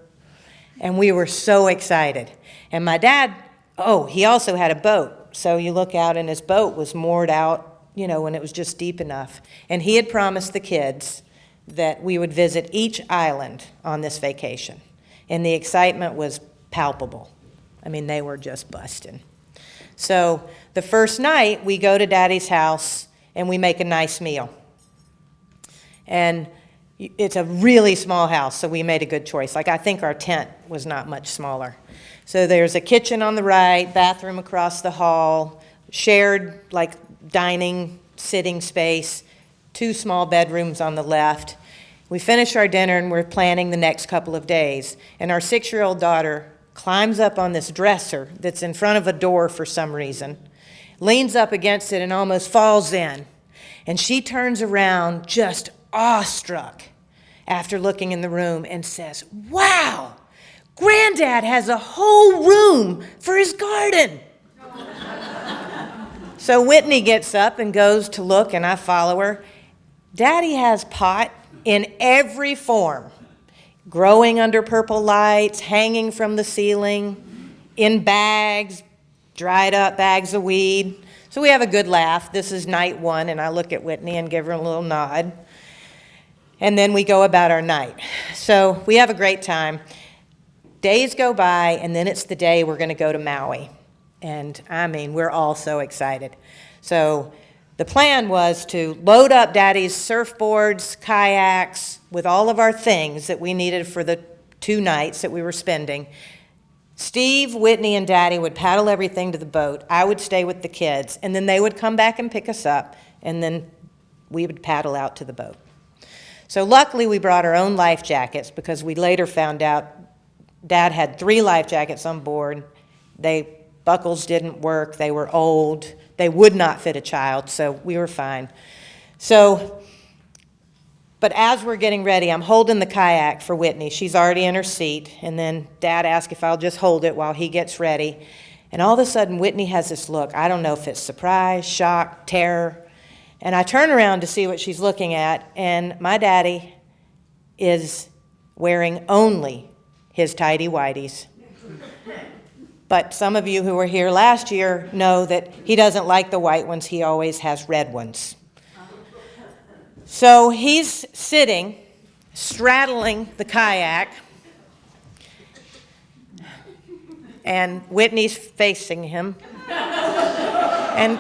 And we were so excited. And my dad Oh, he also had a boat. So you look out and his boat was moored out, when it was just deep enough. And he had promised the kids that we would visit each island on this vacation. And the excitement was palpable. I mean, they were just busting. So the first night, we go to Daddy's house and we make a nice meal. And it's a really small house, so we made a good choice. I think our tent was not much smaller. So there's a kitchen on the right, bathroom across the hall, shared dining, sitting space, 2 small bedrooms on the left. We finish our dinner and we're planning the next couple of days. And our 6-year-old daughter climbs up on this dresser that's in front of a door for some reason, leans up against it and almost falls in. And she turns around just awestruck after looking in the room and says, "Wow, Granddad has a whole room for his garden." So Whitney gets up and goes to look, and I follow her. Daddy has pot in every form, growing under purple lights, hanging from the ceiling, in bags, dried up bags of weed. So we have a good laugh. This is night 1, and I look at Whitney and give her a little nod. And then we go about our night. So we have a great time. Days go by, and then it's the day we're going to go to Maui. And I mean, we're all so excited. So the plan was to load up Daddy's surfboards, kayaks, with all of our things that we needed for the 2 nights that we were spending. Steve, Whitney, and Daddy would paddle everything to the boat. I would stay with the kids, and then they would come back and pick us up, and then we would paddle out to the boat. So luckily, we brought our own life jackets because we later found out Dad had 3 life jackets on board. Buckles didn't work. They were old. They would not fit a child, so we were fine. But as we're getting ready, I'm holding the kayak for Whitney. She's already in her seat, and then Dad asked if I'll just hold it while he gets ready. And all of a sudden, Whitney has this look. I don't know if it's surprise, shock, terror. And I turn around to see what she's looking at, and my daddy is wearing only his tighty-whities. But some of you who were here last year know that he doesn't like the white ones. He always has red ones. So he's sitting, straddling the kayak, and Whitney's facing him. And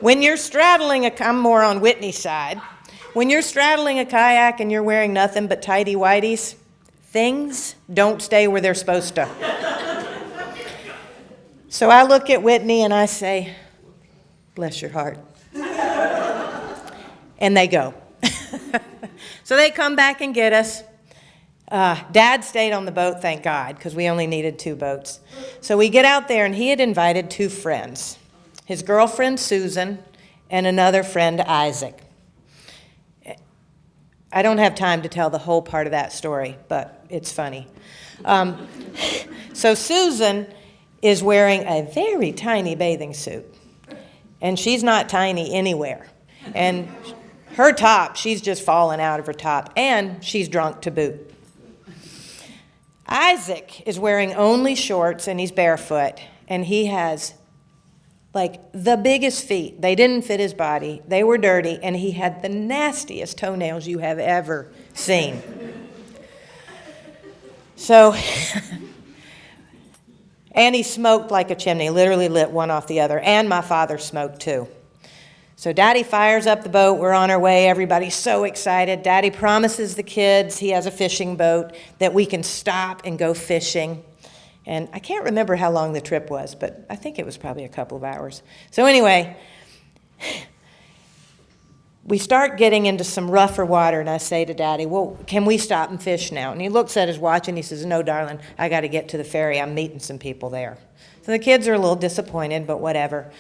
when you're straddling I'm more on Whitney's side. When you're straddling a kayak and you're wearing nothing but tighty-whities, things don't stay where they're supposed to. So I look at Whitney and I say, "Bless your heart." And they go. So they come back and get us. Dad stayed on the boat, thank God, because we only needed 2 boats. So we get out there, and he had invited 2 friends, his girlfriend, Susan, and another friend, Isaac. I don't have time to tell the whole part of that story, but it's funny. So Susan is wearing a very tiny bathing suit, and she's not tiny anywhere. And her top, she's just fallen out of her top, and she's drunk to boot. Isaac is wearing only shorts, and he's barefoot, and he has the biggest feet. They didn't fit his body. They were dirty, and he had the nastiest toenails you have ever seen. So, and he smoked like a chimney, literally lit one off the other, and my father smoked too. So Daddy fires up the boat. We're on our way. Everybody's so excited. Daddy promises the kids he has a fishing boat that we can stop and go fishing. And I can't remember how long the trip was, but I think it was probably a couple of hours. So anyway, we start getting into some rougher water, and I say to Daddy, "Well, can we stop and fish now?" And he looks at his watch and he says, "No, darling, I got to get to the ferry. I'm meeting some people there." So the kids are a little disappointed, but whatever.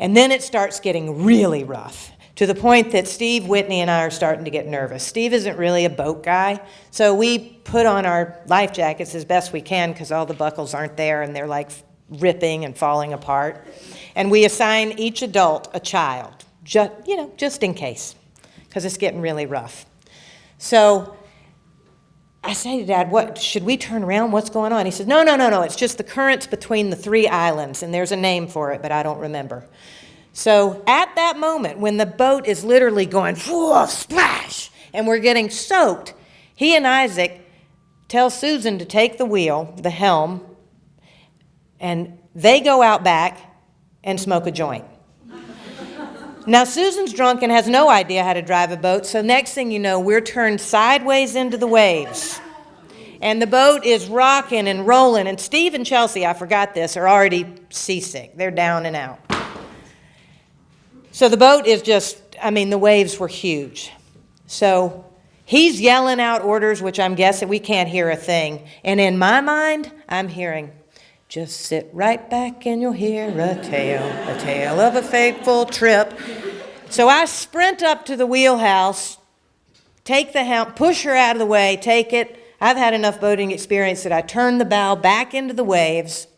And then it starts getting really rough, to the point that Steve, Whitney, and I are starting to get nervous. Steve isn't really a boat guy, so we put on our life jackets as best we can because all the buckles aren't there and they're ripping and falling apart. And we assign each adult a child, just in case, because it's getting really rough. So I say to Dad, what, should we turn around? What's going on? He says, no, no, no, no. It's just the currents between the 3 islands, and there's a name for it, but I don't remember. So at that moment, when the boat is literally going, whoa, splash, and we're getting soaked, he and Isaac tell Susan to take the wheel, the helm, and they go out back and smoke a joint. Now, Susan's drunk and has no idea how to drive a boat, so next thing you know, we're turned sideways into the waves. And the boat is rocking and rolling, and Steve and Chelsea, I forgot this, are already seasick. They're down and out. So the boat is just, I mean, the waves were huge. So he's yelling out orders, which I'm guessing we can't hear a thing. And in my mind, I'm hearing, just sit right back and you'll hear a tale of a fateful trip. So I sprint up to the wheelhouse, take the helm, push her out of the way, take it. I've had enough boating experience that I turn the bow back into the waves.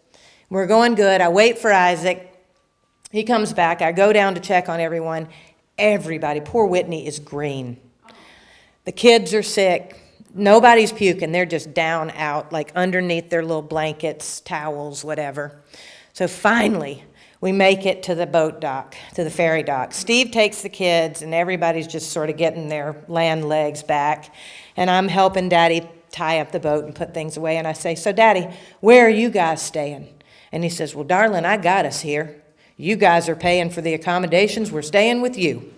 We're going good. I wait for Isaac. He comes back. I go down to check on everyone. Everybody, poor Whitney is green. The kids are sick. Nobody's puking. They're just down, out, like underneath their little blankets, towels, whatever. So finally, we make it to the boat dock, to the ferry dock. Steve takes the kids, and everybody's just sort of getting their land legs back. And I'm helping Daddy tie up the boat and put things away. And I say, so Daddy, where are you guys staying? And he says, well, darling, I got us here. You guys are paying for the accommodations. We're staying with you.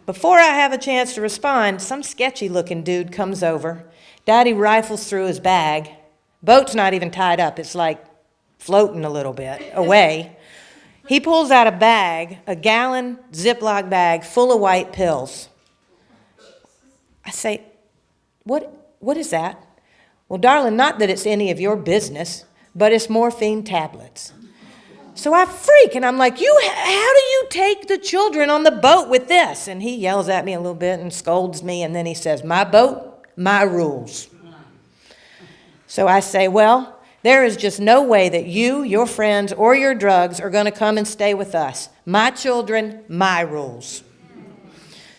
Before I have a chance to respond, some sketchy-looking dude comes over. Daddy rifles through his bag. Boat's not even tied up. It's like floating a little bit away. He pulls out a bag, a gallon Ziploc bag full of white pills. I say, what is that? Well, darling, not that it's any of your business, but it's morphine tablets. So I freak, and I'm like, how do you take the children on the boat with this? And he yells at me a little bit and scolds me, and then he says, my boat, my rules. So I say, well, there is just no way that you, your friends, or your drugs are going to come and stay with us. My children, my rules.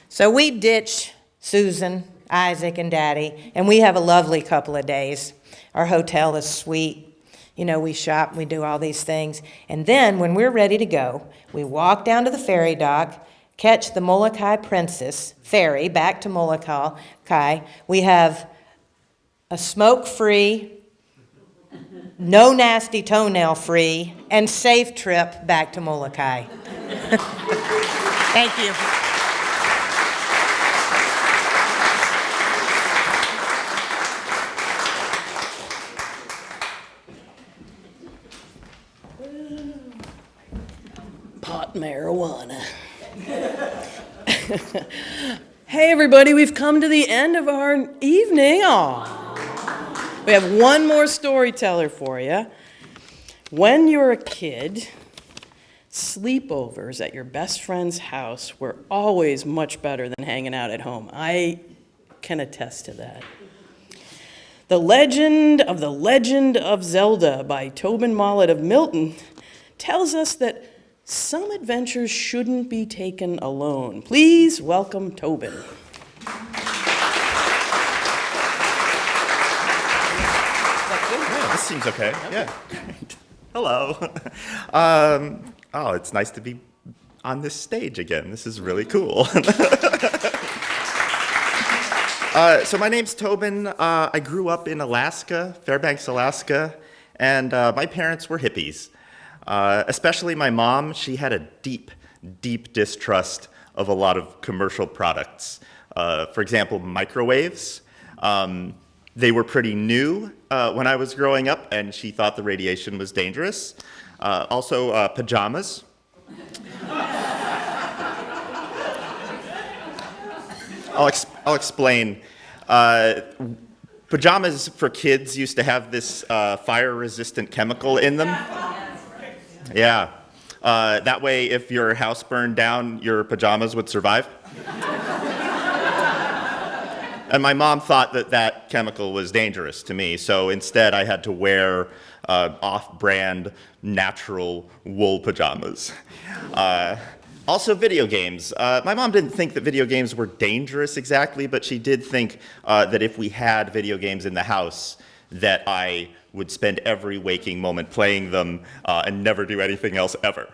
So we ditch Susan, Isaac, and Daddy, and we have a lovely couple of days. Our hotel is sweet. You know, we shop, and we do all these things. And then when we're ready to go, we walk down to the ferry dock, catch the Molokai Princess ferry back to Molokai. We have a smoke-free, no nasty toenail-free, and safe trip back to Molokai. Thank you. Pot marijuana. Hey everybody, we've come to the end of our evening. Aw. We have one more storyteller for you. When you were a kid, sleepovers at your best friend's house were always much better than hanging out at home. I can attest to that. The Legend of Zelda by Tobin Mollett of Milton tells us that some adventures shouldn't be taken alone. Please welcome Tobin. Yeah, this seems okay. Yeah, great. Hello. Oh, it's nice to be on this stage again. This is really cool. So my name's Tobin. I grew up in Alaska, Fairbanks, Alaska, and my parents were hippies. Especially my mom, she had a deep, deep distrust of a lot of commercial products. For example, microwaves. They were pretty new when I was growing up, and she thought the radiation was dangerous. Also, pajamas. I'll explain. Pajamas for kids used to have this fire-resistant chemical in them. Yeah. That way, if your house burned down, your pajamas would survive. And my mom thought that that chemical was dangerous to me, so instead I had to wear off-brand natural wool pajamas. Also, video games. My mom didn't think that video games were dangerous exactly, but she did think that if we had video games in the house, that I would spend every waking moment playing them and never do anything else ever.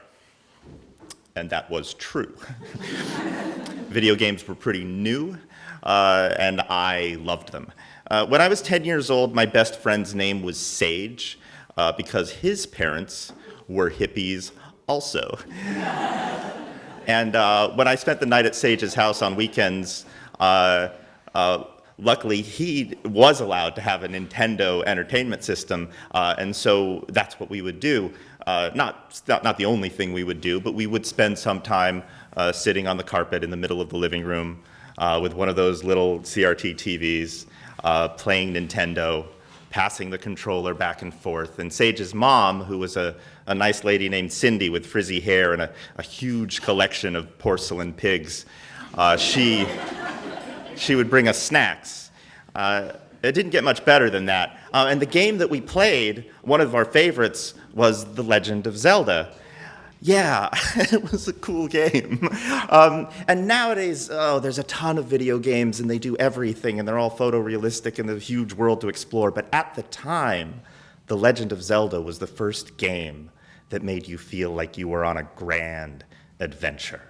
And that was true. Video games were pretty new, and I loved them. When I was 10 years old, my best friend's name was Sage, because his parents were hippies also. And when I spent the night at Sage's house on weekends, luckily he was allowed to have a Nintendo Entertainment System, and so that's what we would do. Not the only thing we would do, but we would spend some time sitting on the carpet in the middle of the living room with one of those little CRT TVs, playing Nintendo, passing the controller back and forth. And Sage's mom, who was a nice lady named Cindy with frizzy hair and a huge collection of porcelain pigs, she would bring us snacks. It didn't get much better than that. And the game that we played, one of our favorites, was The Legend of Zelda. Yeah, it was a cool game. And nowadays, there's a ton of video games, and they do everything, and they're all photorealistic, and there's a huge world to explore. But at the time, The Legend of Zelda was the first game that made you feel like you were on a grand adventure.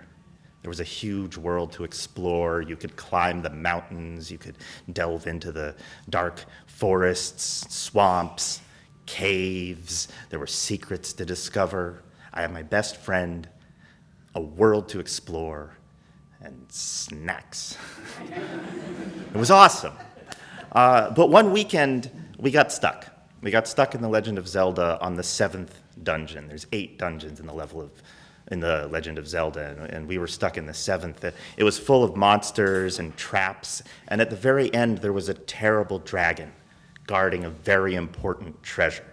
There was a huge world to explore. You could climb the mountains. You could delve into the dark forests, swamps, caves. There were secrets to discover. I had my best friend, a world to explore, and snacks. It was awesome. But one weekend, we got stuck. We got stuck in The Legend of Zelda on the 7th dungeon. There's 8 dungeons in the Legend of Zelda, and we were stuck in the 7th. It was full of monsters and traps, and at the very end, there was a terrible dragon guarding a very important treasure.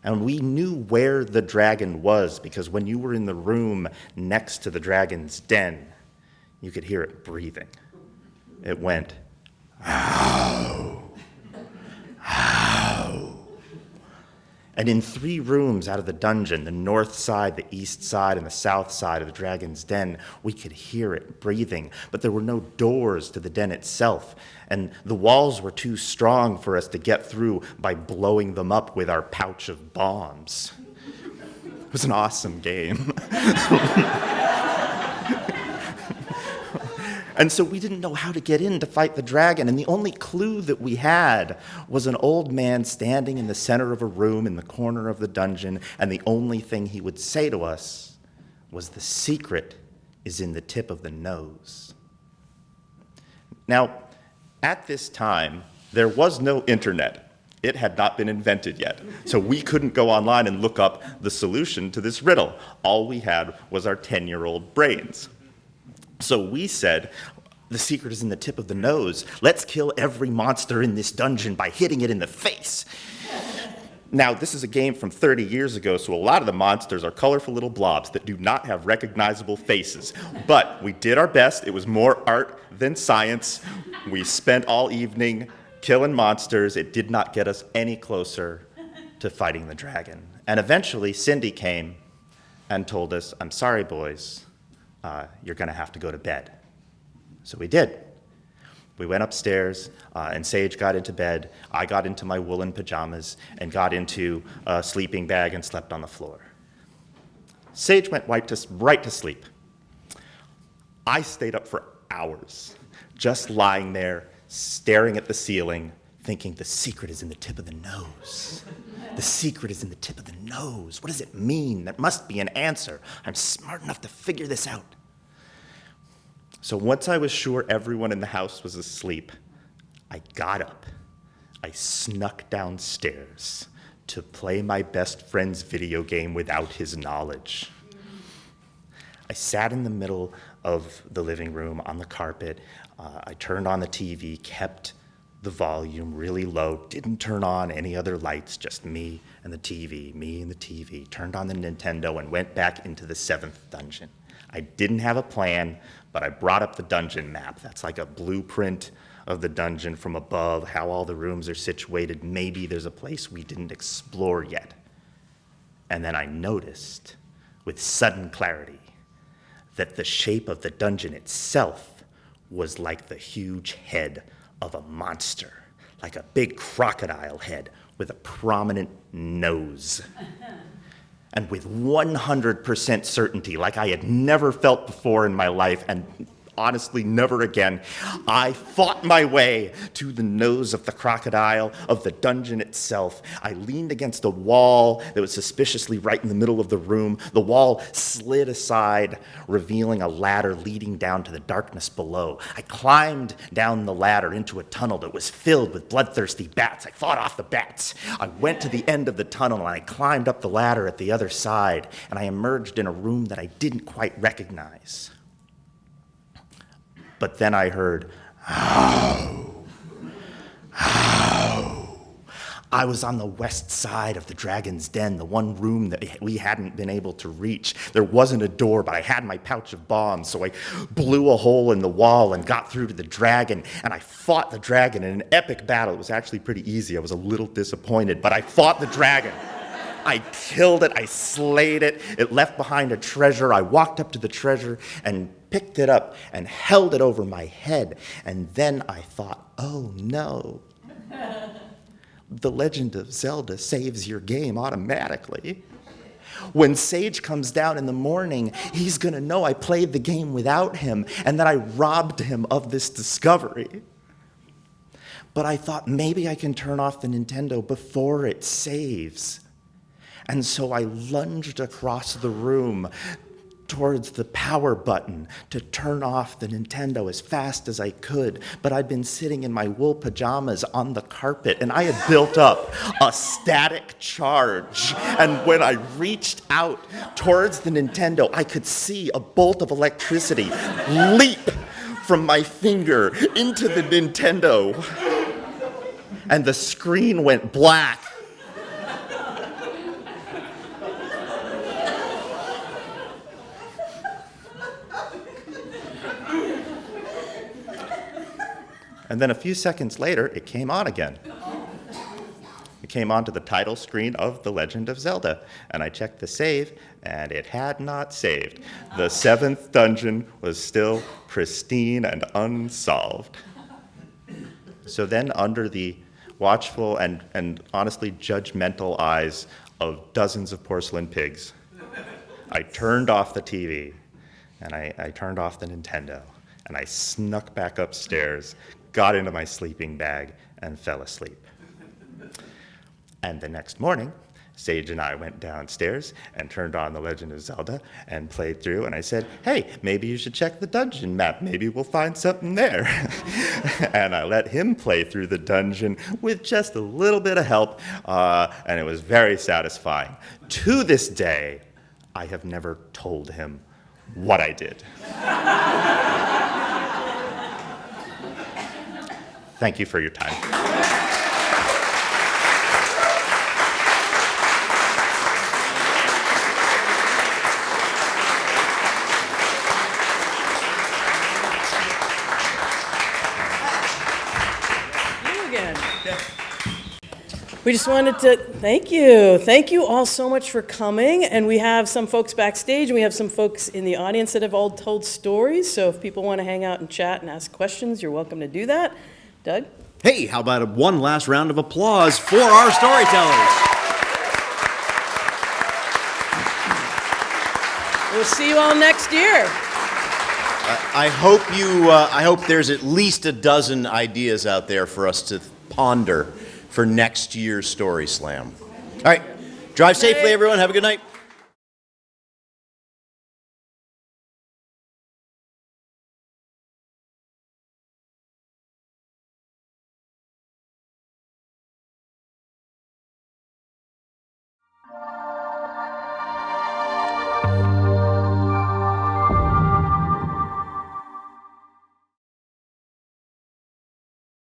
And we knew where the dragon was, because when you were in the room next to the dragon's den, you could hear it breathing. It went, "Ow, ow." And in 3 rooms out of the dungeon, the north side, the east side, and the south side of the dragon's den, we could hear it breathing. But there were no doors to the den itself, and the walls were too strong for us to get through by blowing them up with our pouch of bombs. It was an awesome game. And so we didn't know how to get in to fight the dragon, and the only clue that we had was an old man standing in the center of a room in the corner of the dungeon, and the only thing he would say to us was, "The secret is in the tip of the nose." Now, at this time, there was no internet. It had not been invented yet, so we couldn't go online and look up the solution to this riddle. All we had was our 10-year-old brains. So we said, "The secret is in the tip of the nose. Let's kill every monster in this dungeon by hitting it in the face." Now, this is a game from 30 years ago, so a lot of the monsters are colorful little blobs that do not have recognizable faces. But we did our best. It was more art than science. We spent all evening killing monsters. It did not get us any closer to fighting the dragon. And eventually, Cindy came and told us, "I'm sorry, boys. You're going to have to go to bed." So we did. We went upstairs, and Sage got into bed. I got into my woolen pajamas and got into a sleeping bag and slept on the floor. Sage went right to sleep. I stayed up for hours, just lying there, staring at the ceiling, thinking the secret is in the tip of the nose. The secret is in the tip of the nose. What does it mean? There must be an answer. I'm smart enough to figure this out. So once I was sure everyone in the house was asleep, I got up. I snuck downstairs to play my best friend's video game without his knowledge. I sat in the middle of the living room on the carpet. I turned on the TV, kept the volume really low, didn't turn on any other lights, just me and the TV, turned on the Nintendo and went back into the 7th dungeon. I didn't have a plan, but I brought up the dungeon map. That's like a blueprint of the dungeon from above, how all the rooms are situated. Maybe there's a place we didn't explore yet. And then I noticed, with sudden clarity, that the shape of the dungeon itself was like the huge head of a monster, like a big crocodile head with a prominent nose. And with 100% certainty, like I had never felt before in my life, and honestly never again, I fought my way to the nose of the crocodile, of the dungeon itself. I leaned against a wall that was suspiciously right in the middle of the room. The wall slid aside, revealing a ladder leading down to the darkness below. I climbed down the ladder into a tunnel that was filled with bloodthirsty bats. I fought off the bats. I went to the end of the tunnel and I climbed up the ladder at the other side, and I emerged in a room that I didn't quite recognize. But then I heard, "Ow, ow." I was on the west side of the dragon's den, the one room that we hadn't been able to reach. There wasn't a door, but I had my pouch of bombs, so I blew a hole in the wall and got through to the dragon, and I fought the dragon in an epic battle. It was actually pretty easy. I was a little disappointed, but I fought the dragon. I killed it, I slayed it, it left behind a treasure. I walked up to the treasure and picked it up and held it over my head. And then I thought, oh no, The Legend of Zelda saves your game automatically. When Sage comes down in the morning, he's gonna know I played the game without him and that I robbed him of this discovery. But I thought maybe I can turn off the Nintendo before it saves. And so I lunged across the room towards the power button to turn off the Nintendo as fast as I could. But I'd been sitting in my wool pajamas on the carpet, and I had built up a static charge. And when I reached out towards the Nintendo, I could see a bolt of electricity leap from my finger into the Nintendo. And the screen went black. And then a few seconds later, it came on again. It came onto the title screen of The Legend of Zelda, and I checked the save, and it had not saved. The 7th dungeon was still pristine and unsolved. So then, under the watchful and honestly judgmental eyes of dozens of porcelain pigs, I turned off the TV, and I turned off the Nintendo, and I snuck back upstairs, got into my sleeping bag, and fell asleep. And the next morning, Sage and I went downstairs and turned on The Legend of Zelda and played through, and I said, hey, maybe you should check the dungeon map. Maybe we'll find something there. And I let him play through the dungeon with just a little bit of help, and it was very satisfying. To this day, I have never told him what I did. Thank you for your time. You again. We just wanted to thank you. Thank you all so much for coming. And we have some folks backstage, and we have some folks in the audience that have all told stories. So if people want to hang out and chat and ask questions, you're welcome to do that. Doug? Hey, how about one last round of applause for our storytellers? We'll see you all next year. I hope there's at least a dozen ideas out there for us to ponder for next year's Story Slam. All right, drive safely, everyone. Have a good night.